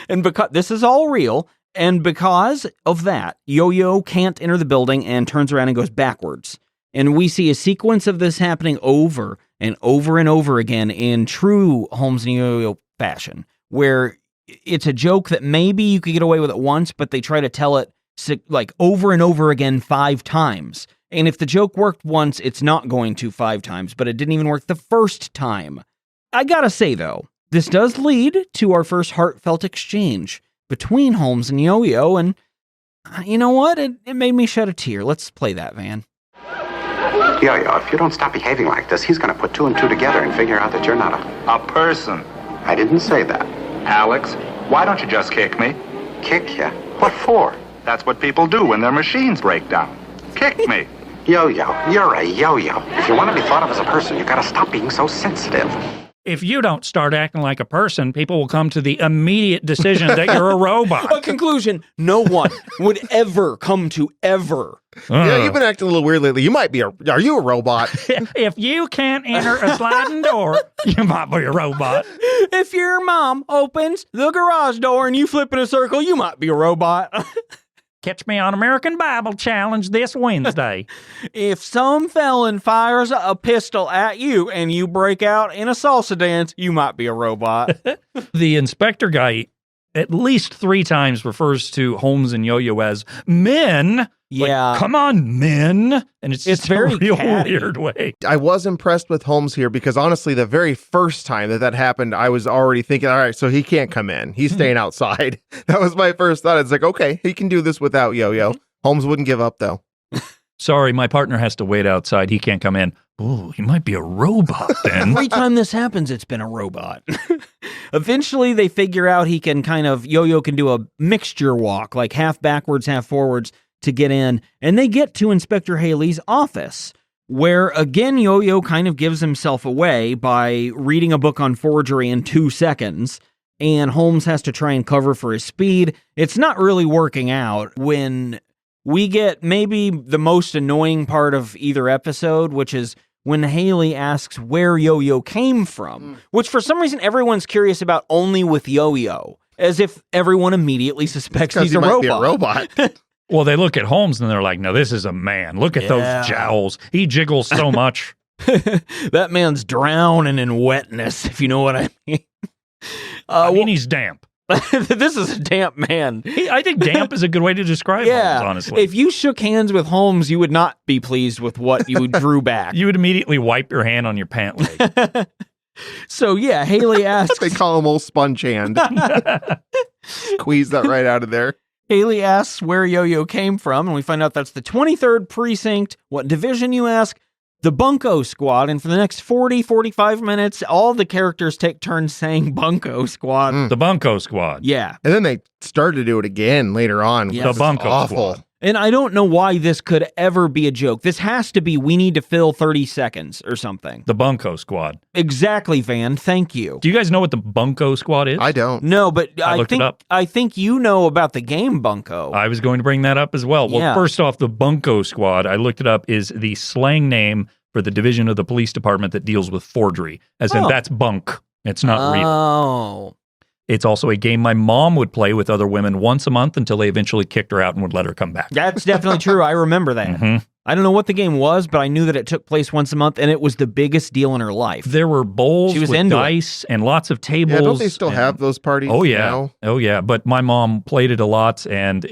And because this is all real, and because of that, Yo-Yo can't enter the building and turns around and goes backwards. And we see a sequence of this happening over and over and over again in true Holmes and Yoyo fashion, where it's a joke that maybe you could get away with it once, but they try to tell it like over and over again 5 times. And if the joke worked once, it's not going to 5 times, but it didn't even work the first time. I gotta say, though, this does lead to our first heartfelt exchange between Holmes and Yo-Yo, and you know what? It made me shed a tear. Let's play that, Van. Yo-Yo, if you don't stop behaving like this, he's going to put 2 and 2 together and figure out that you're not A person. I didn't say that. Alex, why don't you just kick me? Kick ya? What for? That's what people do when their machines break down. Kick me. Yo-Yo, you're a yo-yo. If you want to be thought of as a person, you got to stop being so sensitive. If you don't start acting like a person, people will come to the immediate decision that you're a robot. A conclusion no one would ever come to ever. Yeah, you've been acting a little weird lately. You might be are you a robot? If you can't enter a sliding door, you might be a robot. If your mom opens the garage door and you flip in a circle, you might be a robot. Catch me on American Bible Challenge this Wednesday. If some felon fires a pistol at you and you break out in a salsa dance, you might be a robot. The inspector guy at least 3 times refers to Holmes and Yo-Yo as men. Yeah. Like, come on, men. And it's just very a real catty. weird way. I was impressed with Holmes here because honestly, the very first time that happened, I was already thinking, all right, so he can't come in. He's staying outside. That was my first thought. It's like, okay, he can do this without Yo-Yo. Holmes wouldn't give up though. Sorry, my partner has to wait outside. He can't come in. Oh, he might be a robot then. Every time this happens, it's been a robot. Eventually, they figure out Yo-Yo can do a mixture walk, like half backwards, half forwards to get in. And they get to Inspector Haley's office, where again, Yo-Yo kind of gives himself away by reading a book on forgery in 2 seconds. And Holmes has to try and cover for his speed. It's not really working out when we get maybe the most annoying part of either episode, which is when Haley asks where Yo-Yo came from, which for some reason everyone's curious about only with Yo-Yo, as if everyone immediately suspects he's he a might robot. be a robot. Well, they look at Holmes and they're like, no, this is a man. Look at those jowls. He jiggles so much. That man's drowning in wetness, if you know what I mean. I mean, he's damp. This is a damp man. I think damp is a good way to describe Holmes, honestly. If you shook hands with Holmes, you would not be pleased with what you drew back. You would immediately wipe your hand on your pant leg. So, yeah, Haley asks... They call him old sponge hand. Squeeze that right out of there. Haley asks where Yo-Yo came from, and we find out that's the 23rd Precinct. What division, you ask? the Bunko Squad, and for the next 45 minutes, all the characters take turns saying Bunko Squad. The Bunko Squad. Yeah. And then they started to do it again later on. Yes. Which The Bunko was awful. Squad. And I don't know why this could ever be a joke. This has to be, we need to fill 30 seconds or something. The Bunko Squad. Exactly, Van. Thank you. Do you guys know what the Bunko Squad is? I don't. No, but I looked it up. I think you know about the game Bunko. I was going to bring that up as well. Well, Yeah. first off, the Bunko Squad, I looked it up, is the slang name for the division of the police department that deals with forgery. As in, Oh. that's bunk. It's not real. Oh. It's also a game my mom would play with other women once a month until they eventually kicked her out and would let her come back. That's definitely true. I remember that. Mhm. I don't know what the game was, but I knew that it took place once a month, and it was the biggest deal in her life. There were bowls She was with into it. dice and lots of tables. Yeah, don't they still and- have those parties? Oh yeah, now? oh yeah. But my mom played it a lot, and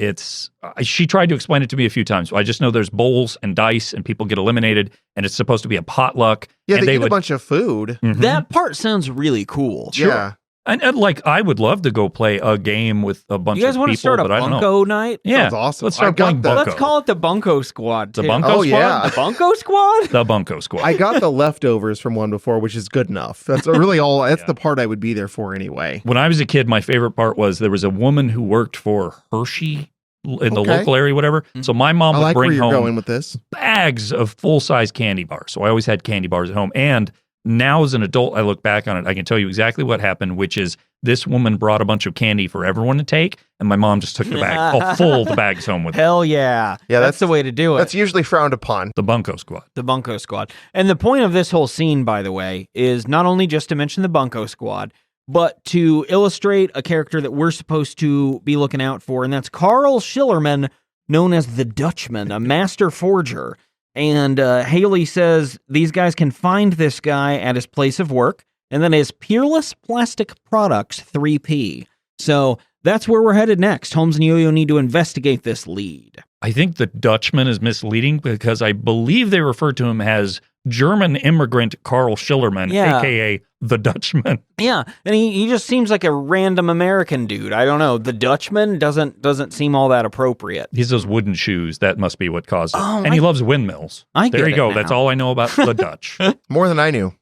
she tried to explain it to me a few times. I just know there's bowls and dice, and people get eliminated, and it's supposed to be a potluck. Yeah, and they eat would, a bunch of food. Mhm. That part sounds really cool. Yeah. and like I would love to go play a game with a bunch You guys of want people, to start a but I don't know. Bunko night? Yeah, Sounds awesome. Let's I start got playing the- Bunko. Let's call it the Bunko Squad. The too. Bunko Oh, Squad. yeah. The Bunko Squad? The Bunko Squad. I got the leftovers from one before, which is good enough. That's really all. That's the part I would be there for anyway. When I was a kid, my favorite part was there was a woman who worked for Hershey in the Okay. local area, whatever. So my mom I would like where bring you're home going with this. bags of full-size candy bars. So I always had candy bars at home. And now as an adult, I look back on it, I can tell you exactly what happened, which is this woman brought a bunch of candy for everyone to take, and my mom just took the bag, full the bags home with her. Hell yeah. Yeah, that's the way to do it. That's usually frowned upon. The Bunko Squad. The Bunko Squad. And the point of this whole scene, by the way, is not only just to mention the Bunko Squad, but to illustrate a character that we're supposed to be looking out for, and that's Carl Schillerman, known as the Dutchman, a master forger. And Haley says these guys can find this guy at his place of work, and then his Peerless Plastic Products 3P. So that's where we're headed next. Holmes and Yoyo need to investigate this lead. I think the Dutchman is misleading because I believe they refer to him as German immigrant Carl Schillerman, Yeah. a.k.a. the Dutchman. Yeah, and he just seems like a random American dude. I don't know. The Dutchman doesn't seem all that appropriate. He's those wooden shoes. That must be what caused it. Oh, and he loves windmills. I There get you it go. now. That's all I know about the Dutch. More than I knew.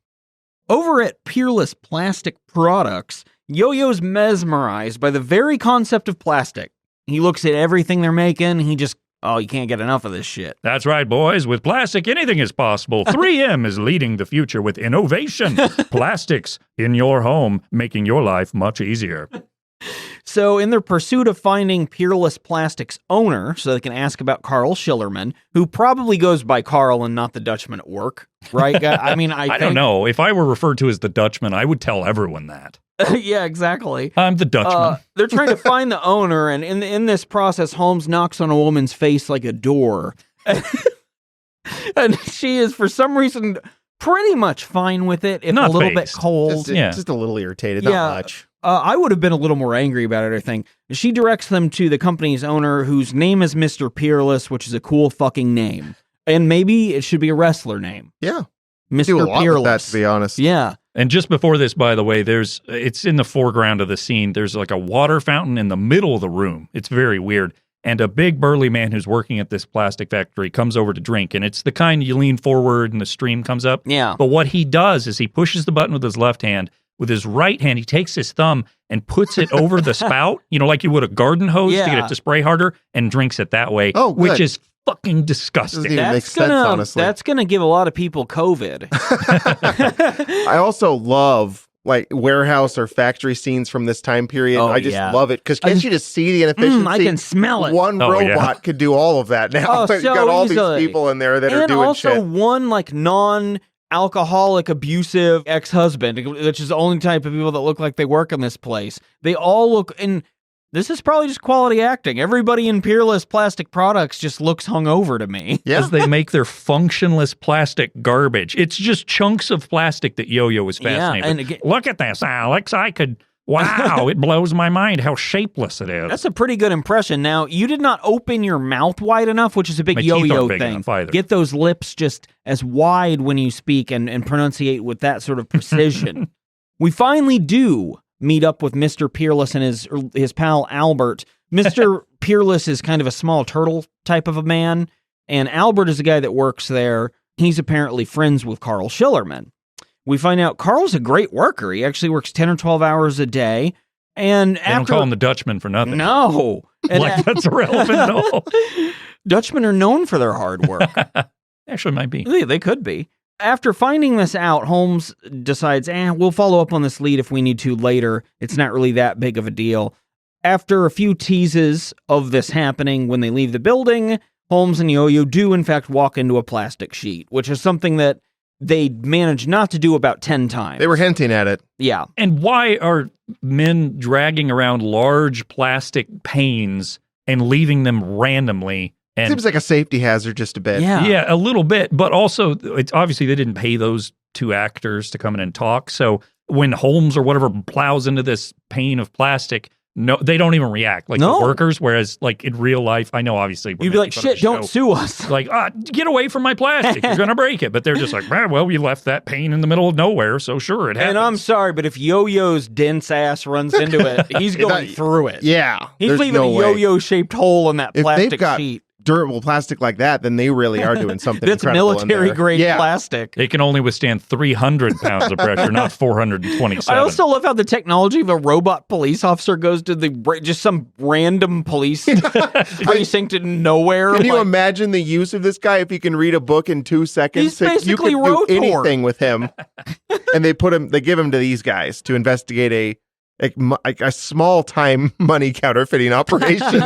Over at Peerless Plastic Products, Yo-Yo's mesmerized by the very concept of plastic. He looks at everything they're making. He just, you can't get enough of this shit. That's right, boys. With plastic, anything is possible. 3M is leading the future with innovation. Plastics in your home, making your life much easier. So in their pursuit of finding Peerless Plastic's owner, so they can ask about Carl Schillerman, who probably goes by Carl and not the Dutchman at work, right? I mean, I don't know. If I were referred to as the Dutchman, I would tell everyone that. Yeah, exactly. I'm the Dutchman. They're trying to find the owner, and in this process, Holmes knocks on a woman's face like a door. And she is, for some reason, pretty much fine with it, if Not a little bit fazed. cold. Just a little irritated, not much. I would have been a little more angry about it, I think. She directs them to the company's owner, whose name is Mr. Peerless, which is a cool fucking name. And maybe it should be a wrestler name. Yeah. Mr. Do a lot Peerless. with that, to be honest. Yeah. And just before this, by the way, it's in the foreground of the scene. There's like a water fountain in the middle of the room. It's very weird. And a big burly man who's working at this plastic factory comes over to drink. And it's the kind you lean forward and the stream comes up. Yeah. But what he does is he pushes the button with his left hand. With his right hand, he takes his thumb and puts it over the spout, like you would a garden hose to get it to spray harder, and drinks it that way, which is fucking disgusting. Doesn't even make sense, honestly. That's going to give a lot of people COVID. I also love warehouse or factory scenes from this time period. Oh, I just yeah. love it because can't you just see the inefficiency? I can smell it. One robot could do all of that now. Oh, You've so got all easily. these people in there that are And doing also shit. one non-alcoholic, abusive ex-husband, which is the only type of people that look like they work in this place. They all look, and this is probably just quality acting. Everybody in Peerless Plastic Products just looks hungover to me. Yeah. As they make their functionless plastic garbage. It's just chunks of plastic that Yo-Yo is fascinated and with. again- Look at this, Alex. Wow, it blows my mind how shapeless it is. That's a pretty good impression. Now, you did not open your mouth wide enough, which is a big My teeth aren't Yo-Yo big thing. enough either. Get those lips just as wide when you speak and pronunciate with that sort of precision. We finally do meet up with Mr. Peerless and his pal Albert. Mr. Peerless is kind of a small turtle type of a man, and Albert is the guy that works there. He's apparently friends with Carl Schillerman. We find out Carl's a great worker. He actually works 10 or 12 hours a day. And They don't call him the Dutchman for nothing. No. And Like, that's irrelevant at all. Dutchmen are known for their hard work. Actually, might be. They could be. After finding this out, Holmes decides, we'll follow up on this lead if we need to later. It's not really that big of a deal. After a few teases of this happening when they leave the building, Holmes and Yoyo do, in fact, walk into a plastic sheet, which is something that they managed not to do about 10 times. They were hinting at it. Yeah. And why are men dragging around large plastic panes and leaving them randomly? And Seems like a safety hazard just a bit. Yeah. a little bit. But also, it's obviously they didn't pay those two actors to come in and talk. So when Holmes or whatever plows into this pane of plastic, no, they don't even react like No. the workers. Whereas, like in real life, I know obviously we're You'd be like, making fun of shit, the don't show. sue us. Like, get away from my plastic. You're going to break it. But they're just like, well, we left that pane in the middle of nowhere. So sure, it happens. And I'm sorry, but if Yo-Yo's dense ass runs into it, he's going through it. Yeah. He's there's leaving no a way. yo-yo-shaped hole in that If they've plastic got sheet. durable plastic like that, then they really are doing something That's incredible in there. military-grade Yeah. plastic. It can only withstand 300 pounds of pressure, not 427. I also love how the technology of a robot police officer goes to just some random police precinct in nowhere. Can you like- imagine the use of this guy if he can read a book in 2 seconds? He's You basically could do Rotor. anything with him. And they give him to these guys to investigate a small time money counterfeiting operation.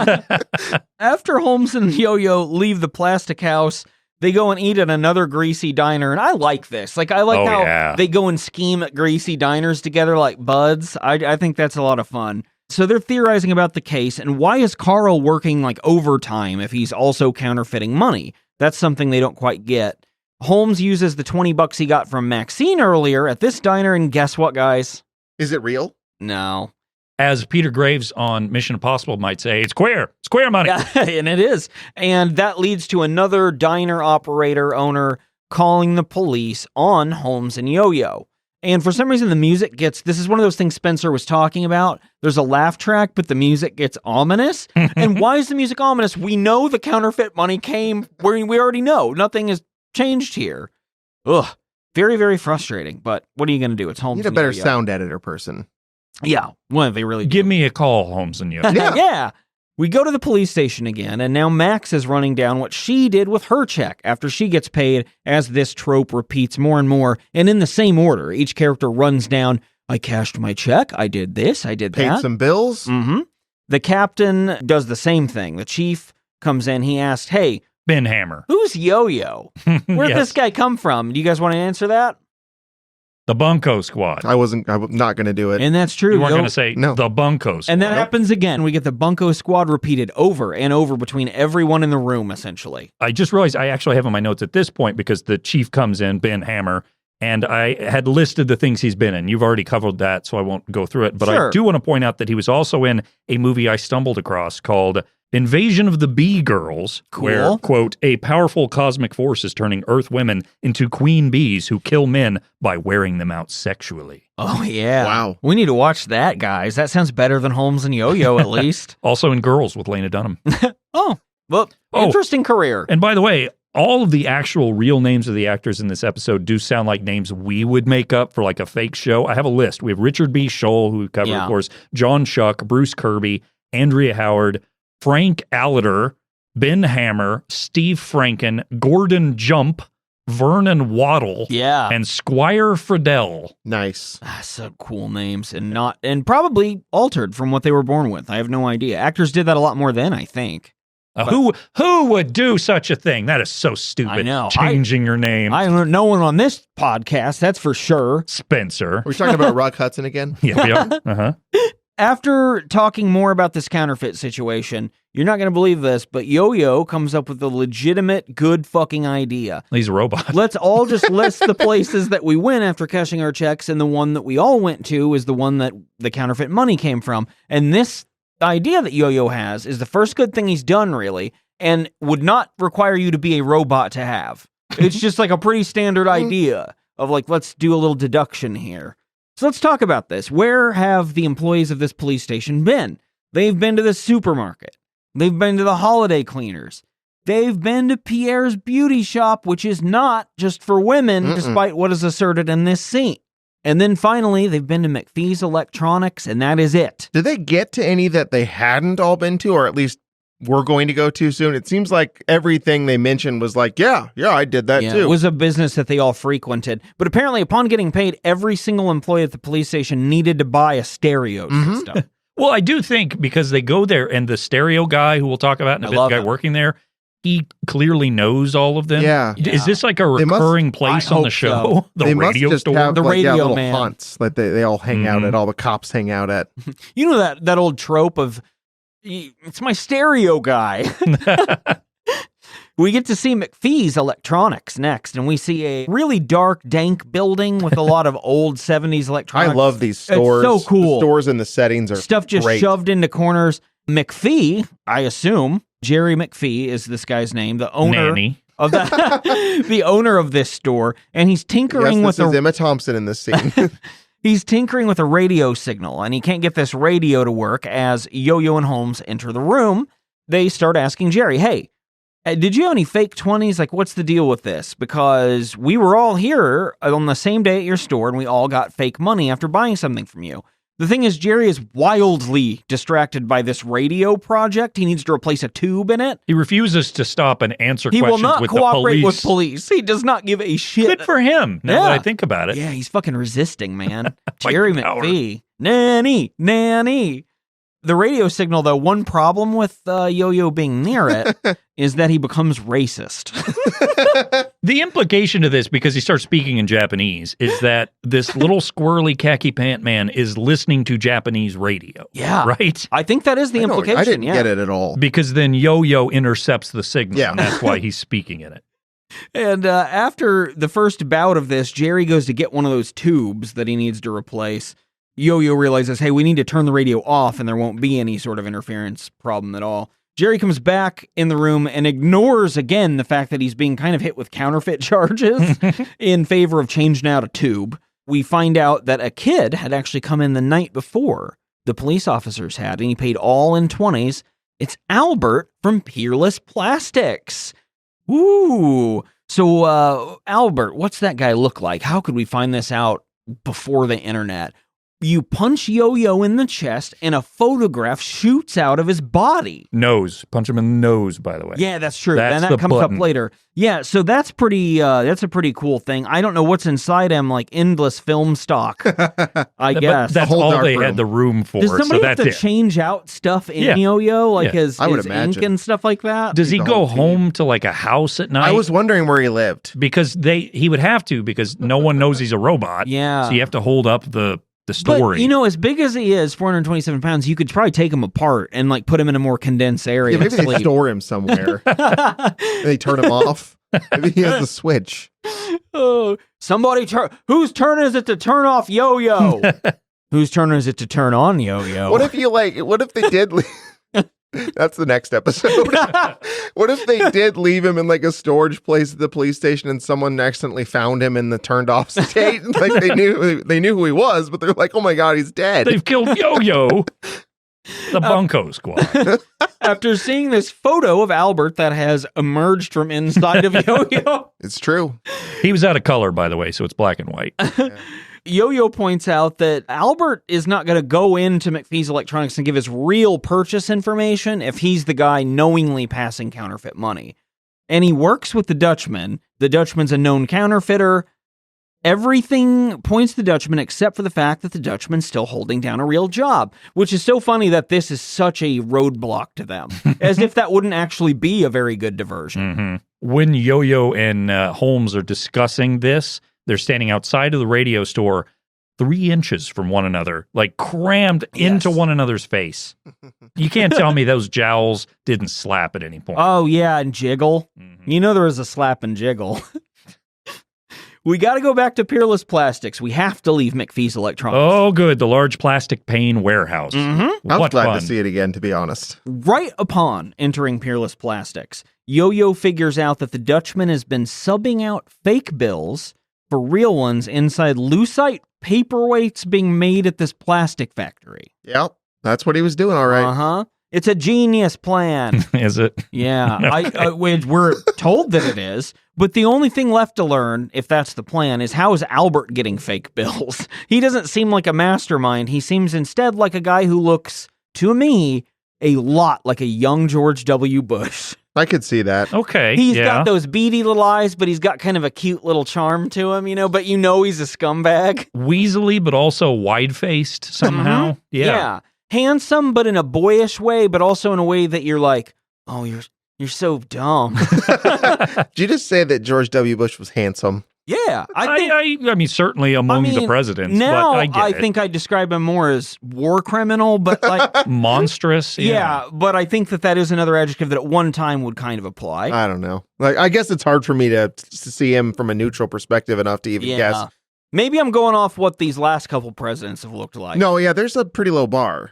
After Holmes and Yo-Yo leave the plastic house, they go and eat at another greasy diner, and I like this. Like, I like Oh, how yeah. they go and scheme at greasy diners together like buds. I think that's a lot of fun. So they're theorizing about the case, and why is Carl working like overtime if he's also counterfeiting money? That's something they don't quite get. Holmes uses the $20 he got from Maxine earlier at this diner, and guess what, guys? Is it real? No. As Peter Graves on Mission Impossible might say, it's queer. It's queer money. Yeah, and it is. And that leads to another diner operator owner calling the police on Holmes and Yo-Yo. And for some reason, the music this is one of those things Spencer was talking about. There's a laugh track, but the music gets ominous. And why is the music ominous? We know the counterfeit money came where we already know. Nothing has changed here. Ugh. Very, very frustrating. But what are you going to do? It's Holmes Need a and better Yo-Yo. sound editor person. Yeah. Well, they really do. Give me a call, Holmes and Yoyo. Yeah. Yeah. We go to the police station again, and now Max is running down what she did with her check after she gets paid, as this trope repeats more and more, and in the same order. Each character runs down, I cashed my check, I did this, I did Paid that. some bills. Mm-hmm. The captain does the same thing. The chief comes in, he asks, hey, Ben Hammer. who's Yo-Yo? Where'd Yes. this guy come from? Do you guys want to answer that? The Bunko Squad. I'm not going to do it. And that's true. You weren't Yo- going to say No. the Bunko Squad. And that happens again. We get the Bunko Squad repeated over and over between everyone in the room, essentially. I just realized I actually have in my notes at this point because the chief comes in, Ben Hammer, and I had listed the things he's been in. You've already covered that, so I won't go through it. But Sure. I do want to point out that he was also in a movie I stumbled across called Invasion of the Bee Girls, Cool. where, quote, a powerful cosmic force is turning Earth women into queen bees who kill men by wearing them out sexually. Oh, yeah. Wow. We need to watch that, guys. That sounds better than Holmes and Yo-Yo, at least. Also in Girls with Lena Dunham. Oh, well, interesting career. And by the way, all of the actual real names of the actors in this episode do sound like names we would make up for like a fake show. I have a list. We have Richard B. Scholl, who we covered, Yeah. of course, John Schuck, Bruce Kirby, Andrea Howard, Frank Alliter, Ben Hammer, Steve Franken, Gordon Jump, Vernon Waddle, Yeah. and Squire Friedel. Nice. Some cool names and probably altered from what they were born with. I have no idea. Actors did that a lot more then, I think. Who would do such a thing? That is so stupid. I know. Changing your name. I learned no one on this podcast, that's for sure. Spencer. Are we talking about Rock Hudson again? Yeah, we are. Uh-huh. After talking more about this counterfeit situation, you're not going to believe this, but Yo-Yo comes up with a legitimate good fucking idea. He's a robot. Let's all just list the places that we went after cashing our checks, and the one that we all went to is the one that the counterfeit money came from. And this idea that Yo-Yo has is the first good thing he's done, really, and would not require you to be a robot to have. It's just like a pretty standard idea of like, let's do a little deduction here. So let's talk about this. Where have the employees of this police station been? They've been to the supermarket. They've been to the holiday cleaners. They've been to Pierre's beauty shop, which is not just for women, despite what is asserted in this scene. And then finally, they've been to McPhee's Electronics, and that is it. Did they get to any that they hadn't all been to, or at least were going to go to soon? It seems like everything they mentioned was like, yeah, I did that too. It was a business that they all frequented. But apparently, upon getting paid, every single employee at the police station needed to buy a stereo system. Well, I do think because they go there, and the stereo guy who we'll talk about in a bit, the guy working there, he clearly knows all of them. Yeah. Is this like a recurring place on the show? So. The they radio must just store? have The radio little man. hunts that they all hang out at, all the cops hang out at. You know that old trope of, it's my stereo guy. We get to see McPhee's Electronics next, and we see a really dark, dank building with a lot of old 70s electronics. I love these stores. It's so cool. The stores and the settings are stuff just great. shoved into corners. McPhee, I assume, Jerry McPhee is this guy's name, the owner Nanny. of the owner of this store, and he's tinkering Yes, with this is Emma Thompson in this scene. He's tinkering with a radio signal, and he can't get this radio to work. As Yo-Yo and Holmes enter the room, they start asking Jerry, hey, did you have any fake 20s? Like, what's the deal with this? Because we were all here on the same day at your store, and we all got fake money after buying something from you. The thing is, Jerry is wildly distracted by this radio project. He needs to replace a tube in it. He refuses to stop and answer He questions will not with cooperate the police. with police. He does not give a shit. Good for him, now that I think about it. Yeah, he's fucking resisting, man. Like Jerry power. McPhee. Nanny. The radio signal, though, one problem with Yo-Yo being near it is that he becomes racist. The implication of this, because he starts speaking in Japanese, is that this little squirrely khaki pant man is listening to Japanese radio. Yeah. Right? I think that is the implication. I didn't yeah. get it at all. Because then Yo-Yo intercepts the signal, Yeah. and that's why he's speaking in it. And after the first bout of this, Jerry goes to get one of those tubes that he needs to replace. Yo-Yo realizes, hey, we need to turn the radio off and there won't be any sort of interference problem at all. Jerry comes back in the room and ignores again the fact that he's being kind of hit with counterfeit charges in favor of changing out a tube. We find out that a kid had actually come in the night before the police officers had, and he paid all in 20s. It's Albert from Peerless Plastics. Ooh. So, Albert, what's that guy look like? How could we find this out before the internet? You punch Yo-Yo in the chest and a photograph shoots out of his body. Nose. Punch him in the nose, by the way. Yeah, that's true. That's And that the comes button. up later. Yeah, so that's pretty, that's a pretty cool thing. I don't know what's inside him, like endless film stock, I guess. But that's whole all dark they room. had the room for, Does so somebody that's have to it. change out stuff in Yeah. Yo-Yo, like Yeah. his I would ink imagine. and stuff like that? Does he The go whole team. home to like a house at night? I was wondering where he lived. Because he would have to, because no one knows he's a robot. Yeah. So you have to hold up the story. But, you know, as big as he is, 427 pounds, you could probably take him apart and like put him in a more condensed area. Yeah, maybe and they sleep. store him somewhere. They turn him off. Maybe he has the switch. Oh, somebody whose turn is it to turn off Yo-Yo? Whose turn is it to turn on Yo-Yo? What if they did leave? That's the next episode. What if they did leave him in like a storage place at the police station and someone accidentally found him in the turned off state? Like they knew who he was, but they're like, oh my God, he's dead. They've killed Yo-Yo. The Bunko Squad. After seeing this photo of Albert that has emerged from inside of Yo-Yo, It's true. He was out of color, by the way, so it's black and white. Yo-Yo points out that Albert is not going to go into McPhee's Electronics and give his real purchase information if he's the guy knowingly passing counterfeit money. And he works with the Dutchman. The Dutchman's a known counterfeiter. Everything points to the Dutchman except for the fact that the Dutchman's still holding down a real job, which is so funny that this is such a roadblock to them, as if that wouldn't actually be a very good diversion. Mm-hmm. When Yo-Yo and Holmes are discussing this, they're standing outside of the radio store 3 inches from one another, like crammed into one another's face. You can't tell me those jowls didn't slap at any point. Oh, yeah, and jiggle. You know there was a slap and jiggle. We got to go back to Peerless Plastics. We have to leave McPhee's Electronics. Oh, good. The large plastic pane warehouse. Mm-hmm. I was What glad fun. to see it again, to be honest. Right upon entering Peerless Plastics, Yo-Yo figures out that the Dutchman has been subbing out fake bills for real ones inside lucite paperweights being made at this plastic factory. Yep. That's what he was doing, all right. Uh-huh. It's a genius plan. Is it? Yeah, we're told that it is, but the only thing left to learn, if that's the plan, is how is Albert getting fake bills? He doesn't seem like a mastermind. He seems instead like a guy who looks, to me, a lot like a young George W. Bush. I could see that. Okay. He's got those beady little eyes, but he's got kind of a cute little charm to him, but he's a scumbag. Weaselly, but also wide-faced somehow. Mm-hmm. Yeah. Handsome, but in a boyish way, but also in a way that you're like, oh, you're so dumb. Did you just say that George W. Bush was handsome? Yeah. I mean, certainly among the presidents. Now, but I think I describe him more as war criminal, but like... monstrous. Yeah, but I think that is another adjective that at one time would kind of apply. I don't know. Like, I guess it's hard for me to see him from a neutral perspective enough to even guess. Maybe I'm going off what these last couple presidents have looked like. No, yeah, there's a pretty low bar.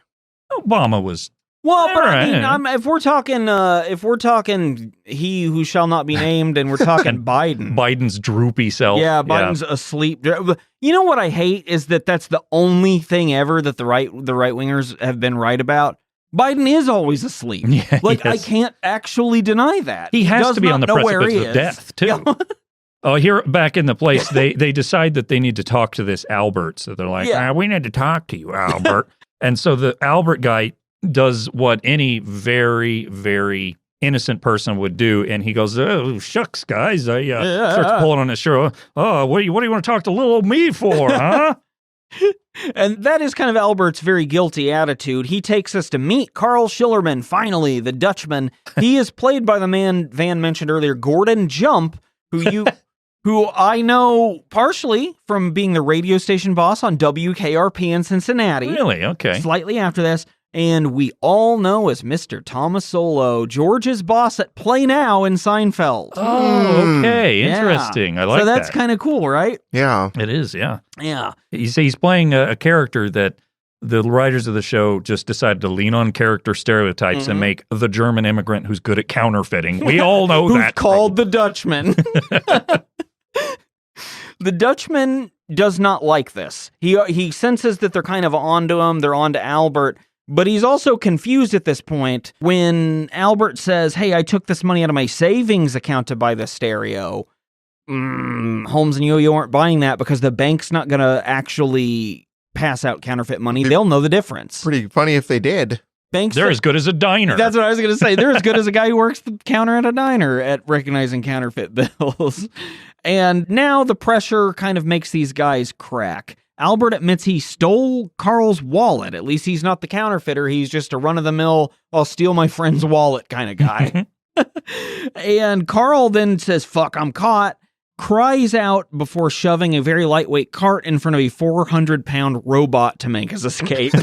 Obama was... Well, but I mean, if we're talking he who shall not be named, and we're talking Biden. Biden's droopy self. Yeah, Biden's asleep. You know what I hate is that's the only thing ever that the right wingers have been right about. Biden is always asleep. Yeah, I can't actually deny that. He has to be on the precipice of death, too. Yeah. Oh, here back in the place, they decide that they need to talk to this Albert. So they're like, we need to talk to you, Albert. And so the Albert guy does what any very, very innocent person would do, and he goes, "Oh, shucks, guys!" Starts pulling on his shirt. Oh, what do you want to talk to little old me for, huh? And that is kind of Albert's very guilty attitude. He takes us to meet Carl Schillerman, finally, the Dutchman. He is played by the man Van mentioned earlier, Gordon Jump, who I know partially from being the radio station boss on WKRP in Cincinnati. Really? Okay. Slightly after this. And we all know as Mr. Thomas Solo, George's boss at Play Now in Seinfeld. Oh, okay. Interesting. I like that. So that's kind of cool, right? Yeah. It is, yeah. Yeah. He's playing a character that the writers of the show just decided to lean on character stereotypes and make the German immigrant who's good at counterfeiting. We all know who's that. Called the Dutchman. The Dutchman does not like this. He senses that they're kind of onto him. They're onto Albert. But he's also confused at this point when Albert says, hey, I took this money out of my savings account to buy the stereo. Holmes and Yoyo aren't buying that because the bank's not going to actually pass out counterfeit money. They'll know the difference. Pretty funny if they did. They're as good as a diner. That's what I was going to say. They're as good as a guy who works the counter at a diner at recognizing counterfeit bills. And now the pressure kind of makes these guys crack. Albert admits he stole Carl's wallet. At least he's not the counterfeiter. He's just a run-of-the-mill, I'll steal my friend's wallet kind of guy. And Carl then says, fuck, I'm caught, cries out before shoving a very lightweight cart in front of a 400-pound robot to make his escape.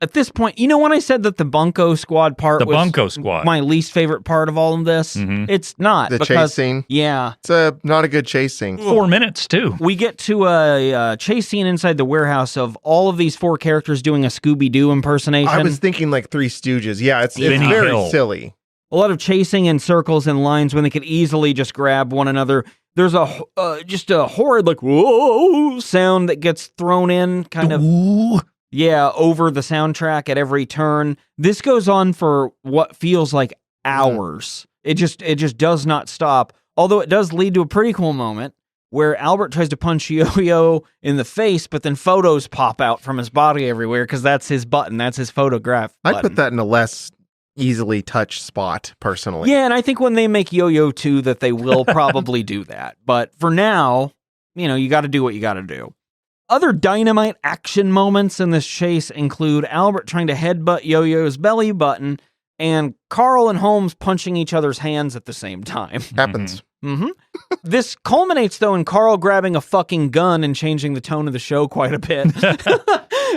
At this point, when I said that the Bunko Squad part was my least favorite part of all of this? It's not. The chase scene? Yeah. It's not a good chase scene. 4 minutes, too. We get to a chase scene inside the warehouse of all of these four characters doing a Scooby-Doo impersonation. I was thinking like Three Stooges. Yeah, it's very silly. A lot of chasing in circles and lines when they could easily just grab one another. There's just a horrid, like, whoa sound that gets thrown in kind of... Ooh. Yeah, over the soundtrack at every turn. This goes on for what feels like hours. It just does not stop. Although it does lead to a pretty cool moment where Albert tries to punch Yo-Yo in the face, but then photos pop out from his body everywhere because that's his button. That's his photograph button. I put that in a less easily touched spot, personally. Yeah, and I think when they make Yo-Yo 2 that they will probably do that. But for now, you got to do what you got to do. Other dynamite action moments in this chase include Albert trying to headbutt Yo-Yo's belly button and Carl and Holmes punching each other's hands at the same time. Happens. This culminates, though, in Carl grabbing a fucking gun and changing the tone of the show quite a bit.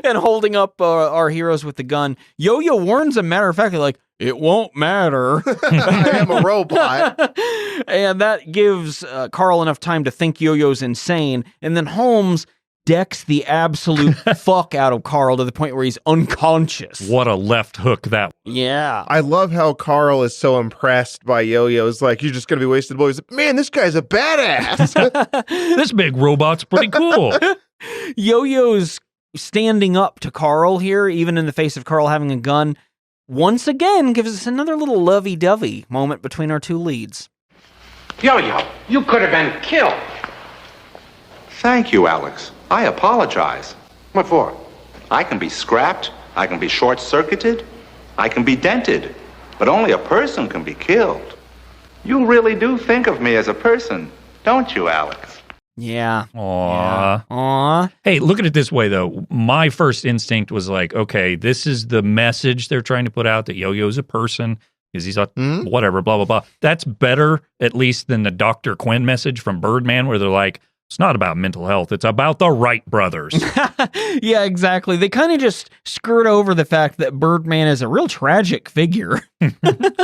And holding up our heroes with the gun. Yo-Yo warns him, matter of fact, like, it won't matter. I am a robot. And that gives Carl enough time to think Yo-Yo's insane. And then Holmes decks the absolute fuck out of Carl to the point where he's unconscious. What a left hook that was. Yeah. I love how Carl is so impressed by Yo-Yo. It's like, you're just going to be wasted boys. Man, this guy's a badass. This big robot's pretty cool. Yo-Yo's standing up to Carl here, even in the face of Carl having a gun, once again gives us another little lovey-dovey moment between our two leads. Yo-Yo, you could have been killed. Thank you, Alex. I apologize. What for? I can be scrapped, I can be short-circuited, I can be dented, but only a person can be killed. You really do think of me as a person, don't you, Alex? Yeah. Aww. Yeah. Aww. Hey, look at it this way, though. My first instinct was like, okay, this is the message they're trying to put out, that Yo-Yo's a person, because he's a whatever, blah, blah, blah. That's better, at least, than the Dr. Quinn message from Birdman, where they're like, it's not about mental health. It's about the Wright brothers. Yeah, exactly. They kind of just skirt over the fact that Birdman is a real tragic figure.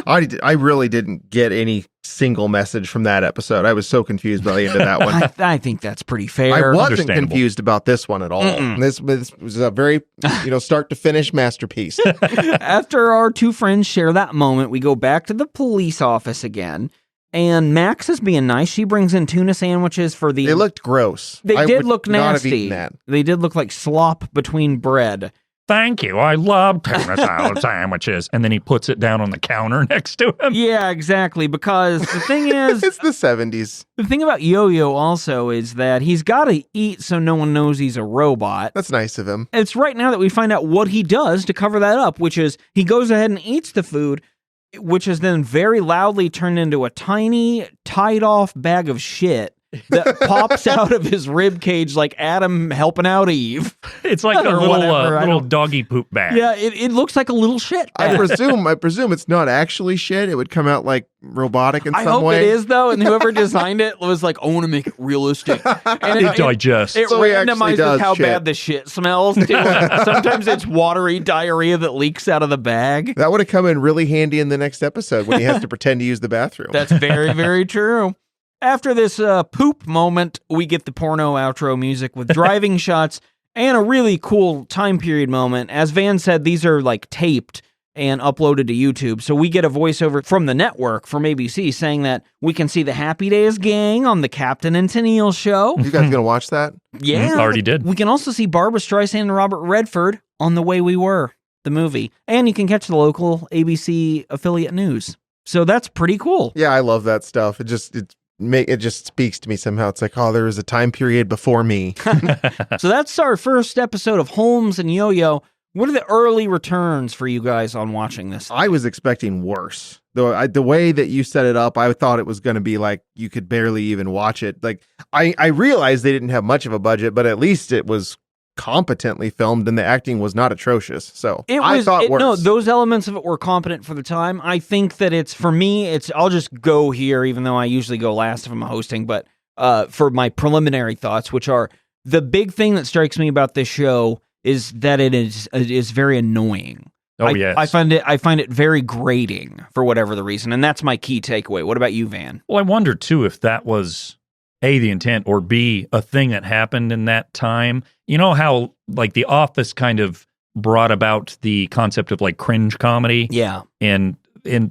I really didn't get any single message from that episode. I was so confused by the end of that one. I think that's pretty fair. I wasn't confused about this one at all. This was a very, start to finish masterpiece. After our two friends share that moment, we go back to the police office again. And Max is being nice. She brings in tuna sandwiches for the... They looked gross. They did look not have nasty. eaten that. They did look like slop between bread. Thank you. I love tuna salad sandwiches. And then he puts it down on the counter next to him. Yeah, exactly. Because the thing is... It's the 70s. The thing about Yo-Yo also is that he's got to eat so no one knows he's a robot. That's nice of him. It's right now that we find out what he does to cover that up, which is he goes ahead and eats the food, which is then very loudly turned into a tiny, tied-off bag of shit that pops out of his rib cage like Adam helping out Eve. It's like a little doggy poop bag. Yeah, it looks like a little shit bag. I presume it's not actually shit. It would come out like robotic in some way. I hope it is, though, and whoever designed it was like, I want to make it realistic. And it digests. It So he actually randomizes does how shit. bad the shit smells, too. Sometimes it's watery diarrhea that leaks out of the bag. That would have come in really handy in the next episode when he has to pretend to use the bathroom. That's very, very true. After this poop moment, we get the porno outro music with driving shots and a really cool time period moment. As Van said, these are like taped and uploaded to YouTube. So we get a voiceover from the network, from ABC, saying that we can see the Happy Days gang on the Captain and Tennille show. You guys gonna watch that? Yeah. Already did. We can also see Barbra Streisand and Robert Redford on The Way We Were, the movie. And you can catch the local ABC affiliate news. So that's pretty cool. Yeah, I love that stuff. It just speaks to me somehow. It's like, oh, there was a time period before me. So that's our first episode of Holmes and Yo-Yo. What are the early returns for you guys on watching this? I was expecting worse. The way that you set it up, I thought it was going to be like you could barely even watch it. Like I realized they didn't have much of a budget, but at least it was competently filmed and the acting was not atrocious. So I thought worse. No, those elements of it were competent for the time. I think that I'll just go here, even though I usually go last if I'm hosting, but for my preliminary thoughts, which are the big thing that strikes me about this show is that it is very annoying. Oh, yes. I find it very grating for whatever the reason, and that's my key takeaway. What about you, Van? Well, I wonder, too, if that was, A, the intent, or B, a thing that happened in that time. You know how, like, The Office kind of brought about the concept of, like, cringe comedy? Yeah. And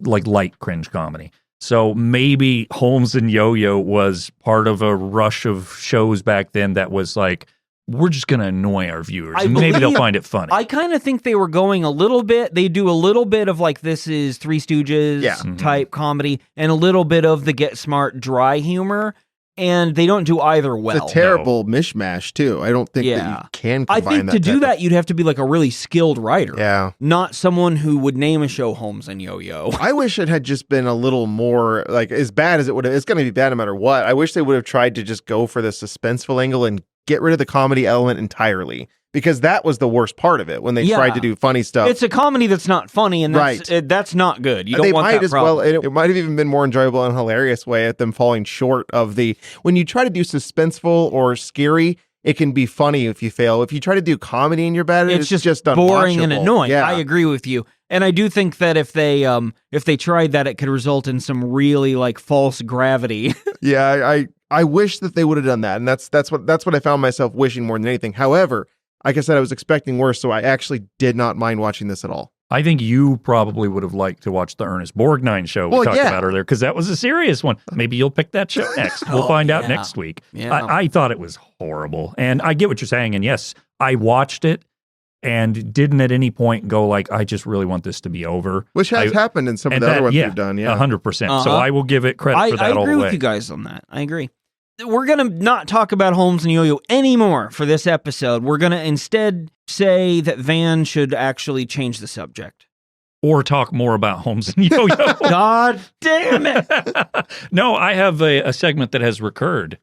like, light cringe comedy. So maybe Holmes and Yo-Yo was part of a rush of shows back then that was like, we're just going to annoy our viewers. And maybe they'll find it funny. I kind of think they were going a little bit. They do a little bit of like, this is Three Stooges type comedy and a little bit of the Get Smart dry humor. And they don't do either well. It's a terrible mishmash, too. I don't think that you can combine that. I think to do that, you'd have to be like a really skilled writer. Yeah. Not someone who would name a show Holmes and Yo-Yo. I wish it had just been a little more, like, as bad as it would have. It's going to be bad no matter what. I wish they would have tried to just go for the suspenseful angle and get rid of the comedy element entirely. Because that was the worst part of it, when they tried to do funny stuff. It's a comedy that's not funny, and that's not good. You don't want that problem. It might have even been more enjoyable and hilarious way at them falling short of when you try to do suspenseful or scary, it can be funny if you fail. If you try to do comedy and you're bad, it's just boring and annoying. Yeah. I agree with you. And I do think that if they tried that, it could result in some really like false gravity. Yeah, I wish that they would have done that. And that's what I found myself wishing more than anything. However, like I said, I was expecting worse, so I actually did not mind watching this at all. I think you probably would have liked to watch the Ernest Borgnine show we talked about earlier, because that was a serious one. Maybe you'll pick that show next. We'll find out next week. Yeah. I thought it was horrible. And I get what you're saying. And yes, I watched it and didn't at any point go like, I just really want this to be over. Which has happened in some of the other ones we've done. Yeah, 100%. So I will give it credit for that all the way. I agree with you guys on that. I agree. We're going to not talk about Holmes and Yoyo anymore for this episode. We're going to instead say that Van should actually change the subject. Or talk more about Holmes and Yoyo. God damn it. No, I have a segment that has recurred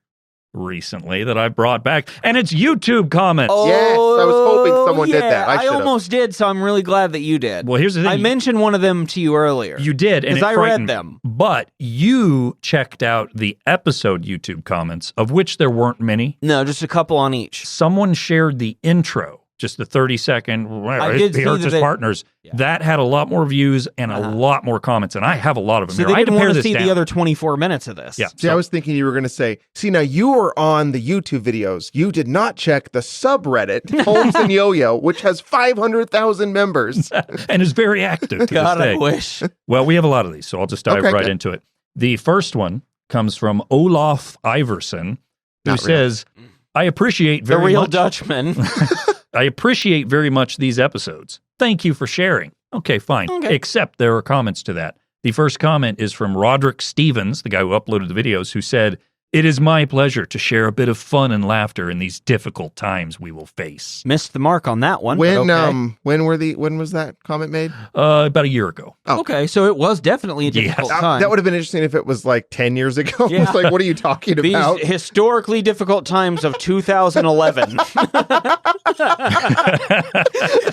recently that I brought back, and it's YouTube comments. Yes, I was hoping someone did that. I almost did, so I'm really glad that you did. Well, here's the thing. I mentioned one of them to you earlier. You did, and because I read them. But you checked out the episode YouTube comments, of which there weren't many. No, just a couple on each. Someone shared the intro, just the 30-second, I did see that partners. Yeah. That had a lot more views and a lot more comments, and I have a lot of them so here. They I didn't want to see the other 24 minutes of this. Yeah. See, I was thinking you were going to say, see, now you were on the YouTube videos. You did not check the subreddit, Holmes and Yoyo, which has 500,000 members. And is very active to God, this day. I wish. Well, we have a lot of these, so I'll just dive right into it. The first one comes from Olaf Iverson, who says, I appreciate very much... The real Dutchman. I appreciate very much these episodes. Thank you for sharing. Okay, fine. Okay. Except there are comments to that. The first comment is from Roderick Stevens, the guy who uploaded the videos, who said, it is my pleasure to share a bit of fun and laughter in these difficult times we will face. Missed the mark on that one. When was that comment made? About a year ago. Oh. Okay, so it was definitely a difficult time. That would have been interesting if it was like 10 years ago. Yeah. It's like, what are you talking about? These historically difficult times of 2011.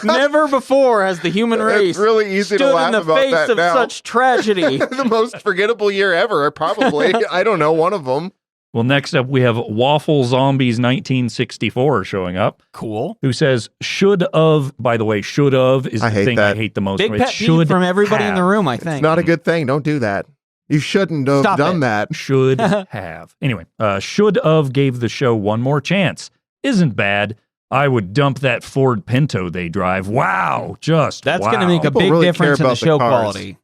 Never before has the human race it's really easy to laugh stood in the about face that of now. such tragedy. The most forgettable year ever, probably. I don't know, one of them. Well, next up, we have Waffle Zombies 1964 showing up. Cool. Who says, should of, by the way, should of is the thing I hate the most. Big pet peeve from everybody in the room, I think. It's not a good thing. Don't do that. You shouldn't have done that. Should have. Anyway, should of gave the show one more chance. Isn't bad. I would dump that Ford Pinto they drive. Wow. That's going to make a big difference in the show quality.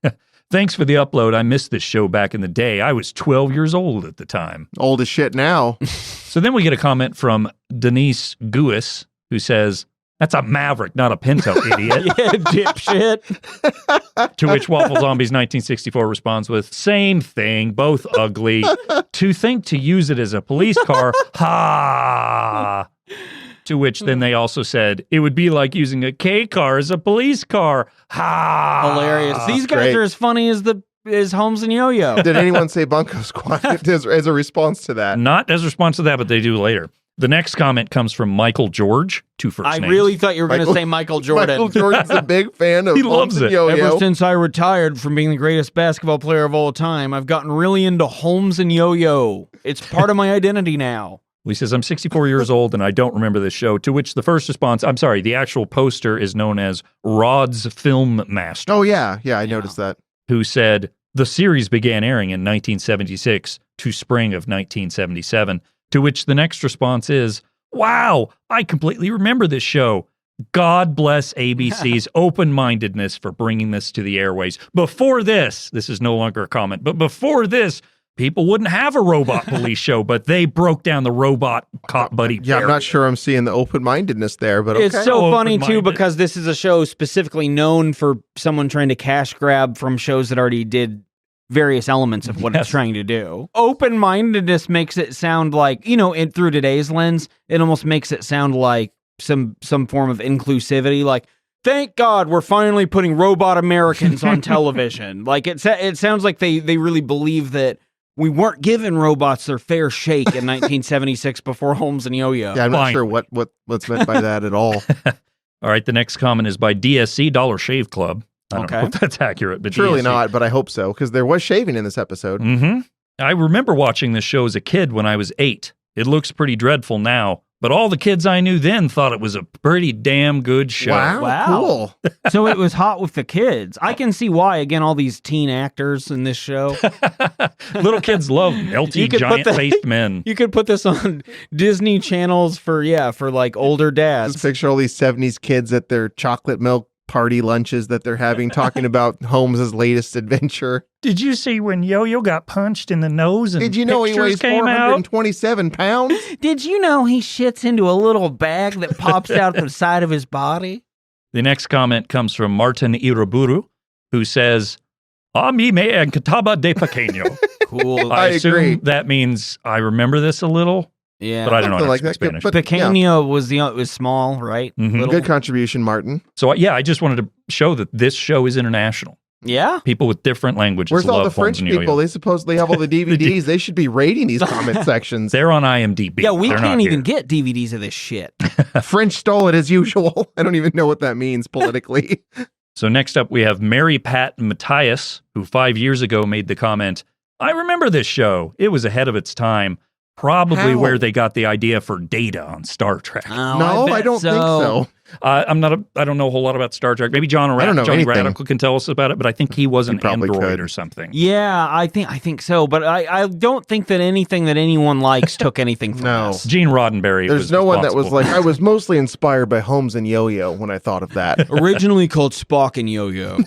Thanks for the upload. I missed this show back in the day. I was 12 years old at the time. Old as shit now. So then we get a comment from Denise Guis, who says, that's a Maverick, not a Pinto, idiot. Yeah, dipshit. To which Waffle Zombies 1964 responds with, same thing, both ugly. To think to use it as a police car, ha! To which then they also said, it would be like using a K car as a police car. Ha! Hilarious. These guys are as funny as Holmes and Yoyo. Did anyone say Bunko Squad as a response to that? Not as a response to that, but they do later. The next comment comes from Michael George, two first names. I really thought you were going to say Michael Jordan. Michael Jordan's a big fan of He loves Holmes and it. Yoyo. Ever since I retired from being the greatest basketball player of all time, I've gotten really into Holmes and Yoyo. It's part of my identity now. He says, I'm 64 years old and I don't remember this show, to which the first response, I'm sorry, the actual poster is known as Rod's Film Master. Oh, yeah. Yeah, I noticed that. Who said, the series began airing in 1976 to spring of 1977, to which the next response is, wow, I completely remember this show. God bless ABC's open-mindedness for bringing this to the airways. Before this is no longer a comment, but before this, people wouldn't have a robot police show, but they broke down the robot cop buddy. Yeah, I'm not sure I'm seeing the open-mindedness there, but okay. It's so funny, too, because this is a show specifically known for someone trying to cash grab from shows that already did various elements of what it's trying to do. Open-mindedness makes it sound like, through today's lens, it almost makes it sound like some form of inclusivity, like, thank God we're finally putting robot Americans on television. Like, it sounds like they really believe that we weren't giving robots their fair shake in 1976 before Holmes and Yoyo. Yeah, I'm not sure what's meant by that at all. All right, the next comment is by DSC, Dollar Shave Club. I don't know if that's accurate, but surely DSC. not, but I hope so, because there was shaving in this episode. Mm-hmm. I remember watching this show as a kid when I was 8. It looks pretty dreadful now, But all the kids I knew then thought it was a pretty damn good show. Wow. Cool. So it was hot with the kids. I can see why. Again, all these teen actors in this show. Little kids love melty, giant-faced men. You could put this on Disney channels for like older dads. Just picture all these 70s kids at their chocolate milk party lunches that they're having, talking about Holmes's latest adventure. Did you see when Yo-Yo got punched in the nose and Did you know he weighs 427 pounds? Did you know he shits into a little bag that pops out the side of his body? The next comment comes from Martin Iraburu, who says, "A mí me encantaba de pequeño." Cool. I agree. assume that means I remember this a little, Yeah. but I don't know how to Like speak that, Spanish. but- Pequeño was small, right? Mhm. Little. Good contribution, Martin. So, yeah, I just wanted to show that this show is international. Yeah. People with different languages Where's all love the French Holmes and Yo-Yo. people? They supposedly have all the DVDs. They should be rating these comment sections. They're on IMDb. Yeah, we They're can't not even here. get DVDs of this shit. French stole it as usual. I don't even know what that means politically. So next up, we have Mary Pat Matthias, who 5 years ago made the comment, "I remember this show. It was ahead of its time. Probably How? where they got the idea for Data on Star Trek." Oh, No, bet I don't think so. I don't know a whole lot about Star Trek. Maybe Johnny I don't know anything. Radical can tell us about it, but I think he was an probably android could. or something. Yeah, I think so, but I don't think that anything that anyone likes took anything from No. us. Gene Roddenberry There's was no one that was responsible. like, I was mostly inspired by Holmes and Yo-Yo when I thought of that. Originally called Spock and Yo-Yo.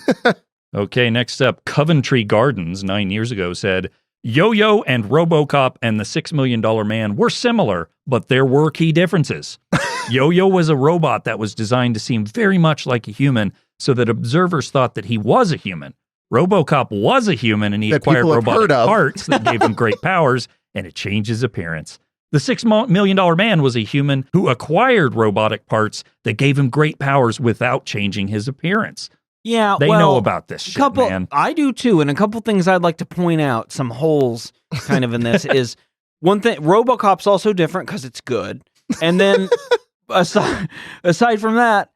Okay, next up, Coventry Gardens 9 years ago said, "Yo-Yo and RoboCop and the $6 Million Man were similar, but there were key differences. Yo-Yo was a robot that was designed to seem very much like a human so that observers thought that he was a human. RoboCop was a human and he That acquired people have robotic heard of. parts that gave him great powers, and it changed his appearance. The $6 Million Man was a human who acquired robotic parts that gave him great powers without changing his appearance." Yeah, They well, know about this shit, couple, man. I do too, and a couple things I'd like to point out, some holes kind of in this is one thing. RoboCop's also different because it's good, and then aside from that,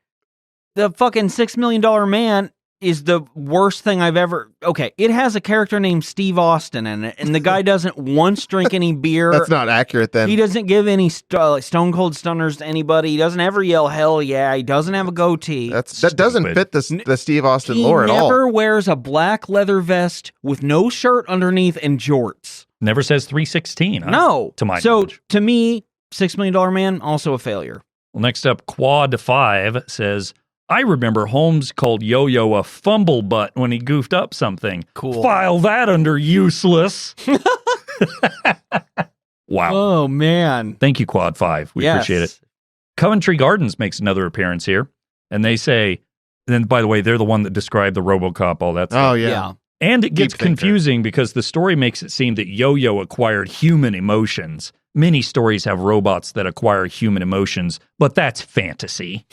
the fucking $6 Million Man is the worst thing I've ever. Okay, it has a character named Steve Austin in it, and the guy doesn't once drink any beer. That's not accurate then. He doesn't give any stone cold stunners to anybody. He doesn't ever yell hell yeah. He doesn't have a goatee. that doesn't Stupid. fit the Steve Austin He lore at all. never wears a black leather vest with no shirt underneath and jorts. Never says 316. Huh? No. To my so knowledge. to me, $6 Million Man, also a failure. Well, next up, Quad 5 says, "I remember Holmes called Yo-Yo a fumble butt when he goofed up something. Cool. File that under useless." Wow. Oh, man. Thank you, Quad 5. We Yes. appreciate it. Coventry Gardens makes another appearance here. And they say, and then by the way, they're the one that described the RoboCop, all that stuff. Oh, Yeah. yeah. And it gets Deep thinker. confusing because the story makes it seem that Yo-Yo acquired human emotions. Many stories have robots that acquire human emotions, but that's fantasy.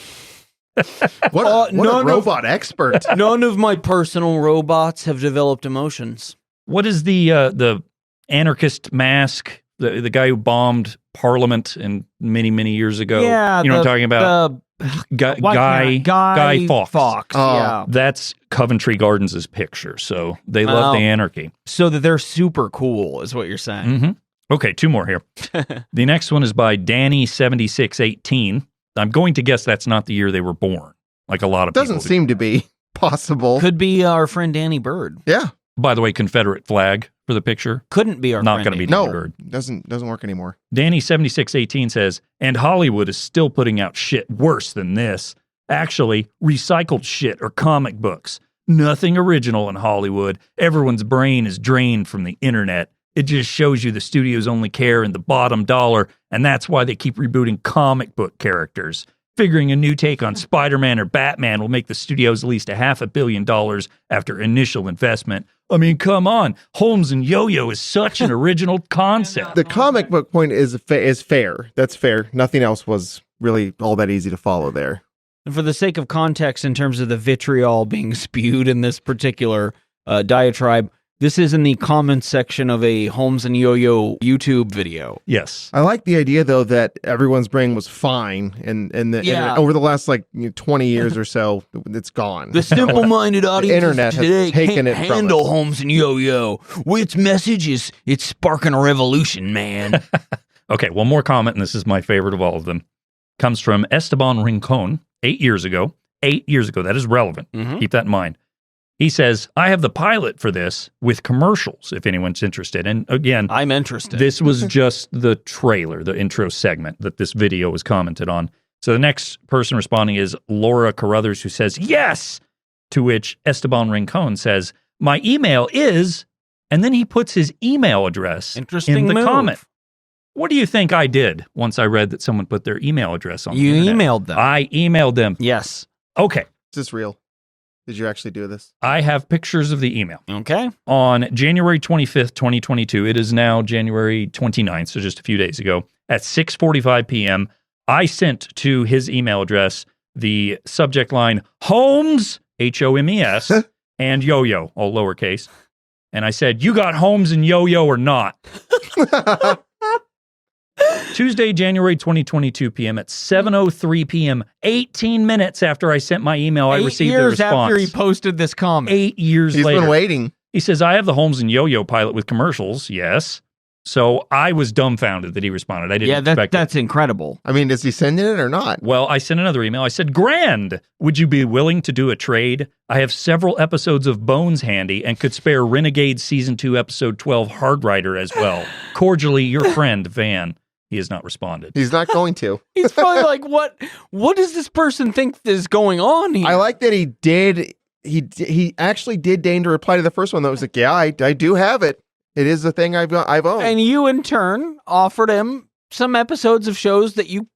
What a none of- robot expert. None of my personal robots have developed emotions. What is the anarchist mask? The guy who bombed Parliament and many years ago. Yeah. you know what I'm talking about. Guy Fawkes. Oh. Yeah. That's Coventry Gardens' picture. So they love the anarchy. So that they're super cool, is what you're saying. Mm-hmm. Okay, two more here. The next one is by Danny7618. I'm going to guess that's not the year they were born, like a lot of Doesn't people do. seem to be possible. Could be our friend Danny Bird. Yeah. By the way, Confederate flag for the picture. Couldn't be our Not friend going to be Danny Danny No, Bird. doesn't work anymore. Danny7618 says, and Hollywood is still putting out shit worse than this. Actually, recycled shit or comic books. Nothing original in Hollywood. Everyone's brain is drained from the internet. It just shows you the studios only care in the bottom dollar, and that's why they keep rebooting comic book characters. Figuring a new take on Spider-Man or Batman will make the studios at least $500 million after initial investment. I mean, come on. Holmes and Yo-Yo is such an original concept. The comic book point is fair. That's fair. Nothing else was really all that easy to follow there. And for the sake of context, in terms of the vitriol being spewed in this particular diatribe, this is in the comments section of a Holmes and Yo-Yo YouTube video. Yes. I like the idea though that everyone's brain was fine, and the Yeah. internet, over the last 20 years or so, it's gone. The simple-minded audience internet has today taken can't it from handle us. Holmes and Yo-Yo. Its message is it's sparking a revolution, man. Okay, one more comment, and this is my favorite of all of them. Comes from Esteban Rincon 8 years ago. 8 years ago. That is relevant. Keep that in mind. He says, I have the pilot for this with commercials, if anyone's interested. And again, I'm interested. This was just the trailer, the intro segment that this video was commented on. So the next person responding is Laura Carruthers, who says, yes, to which Esteban Rincon says, my email is, and then he puts his email address in the comment. What do you think I did once I read that someone put their email address on the internet? You emailed them. I emailed them. Yes. Okay. Is this real? Did you actually do this? I have pictures of the email. Okay. On January 25th, 2022, it is now January 29th, so just a few days ago, at 6:45 p.m., I sent to his email address the subject line, Holmes, H-O-M-E-S, and Yoyo, all lowercase. And I said, you got Holmes and Yoyo or not? Tuesday, January 2022 p.m. at 7:03 p.m., 18 minutes after I sent my email, I received a response. 8 years after he posted this comment. 8 years later. He's been waiting. He says, I have the Holmes and Yoyo pilot with commercials. Yes. So I was dumbfounded that he responded. I didn't expect that's incredible. I mean, is he sending it or not? Well, I sent another email. I said, grand. Would you be willing to do a trade? I have several episodes of Bones handy and could spare Renegade Season 2, Episode 12, Hard Rider as well. Cordially, your friend, Van. He has not responded. He's not going to. He's probably like, what does this person think is going on here? I like that he did. He actually did deign to reply to the first one that was like, yeah, I do have it. It is the thing I've owned. And you, in turn, offered him some episodes of shows that you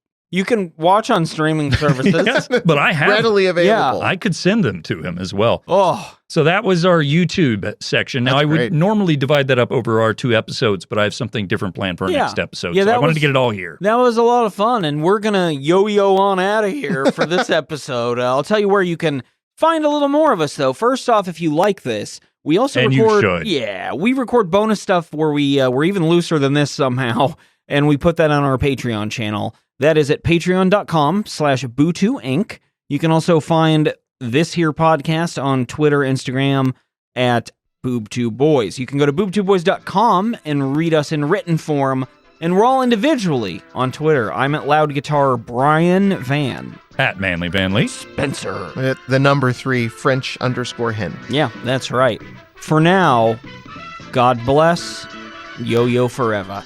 can watch on streaming services. Yes, but I have readily available. Yeah, I could send them to him as well. Oh. So that was our YouTube section. Now, That's I would great. normally divide that up over our 2 episodes, but I have something different planned for our next episode. Yeah, so I wanted to get it all here. That was a lot of fun, and we're going to yo-yo on out of here for this episode. I'll tell you where you can find a little more of us, though. First off, if you like this, we also and record... you should. Yeah, we record bonus stuff where we're even looser than this somehow, and we put that on our Patreon channel. That is at patreon.com/Bootu Inc. You can also find this here podcast on Twitter, Instagram, at BoobTubeBoys. You can go to boobtubeboys.com and read us in written form, and we're all individually on Twitter. I'm at Loud Guitar Brian Van. At Manly Van Lee. Spencer. The number 3 French_hen. Yeah, that's right. For now, God bless. Yo-yo forever.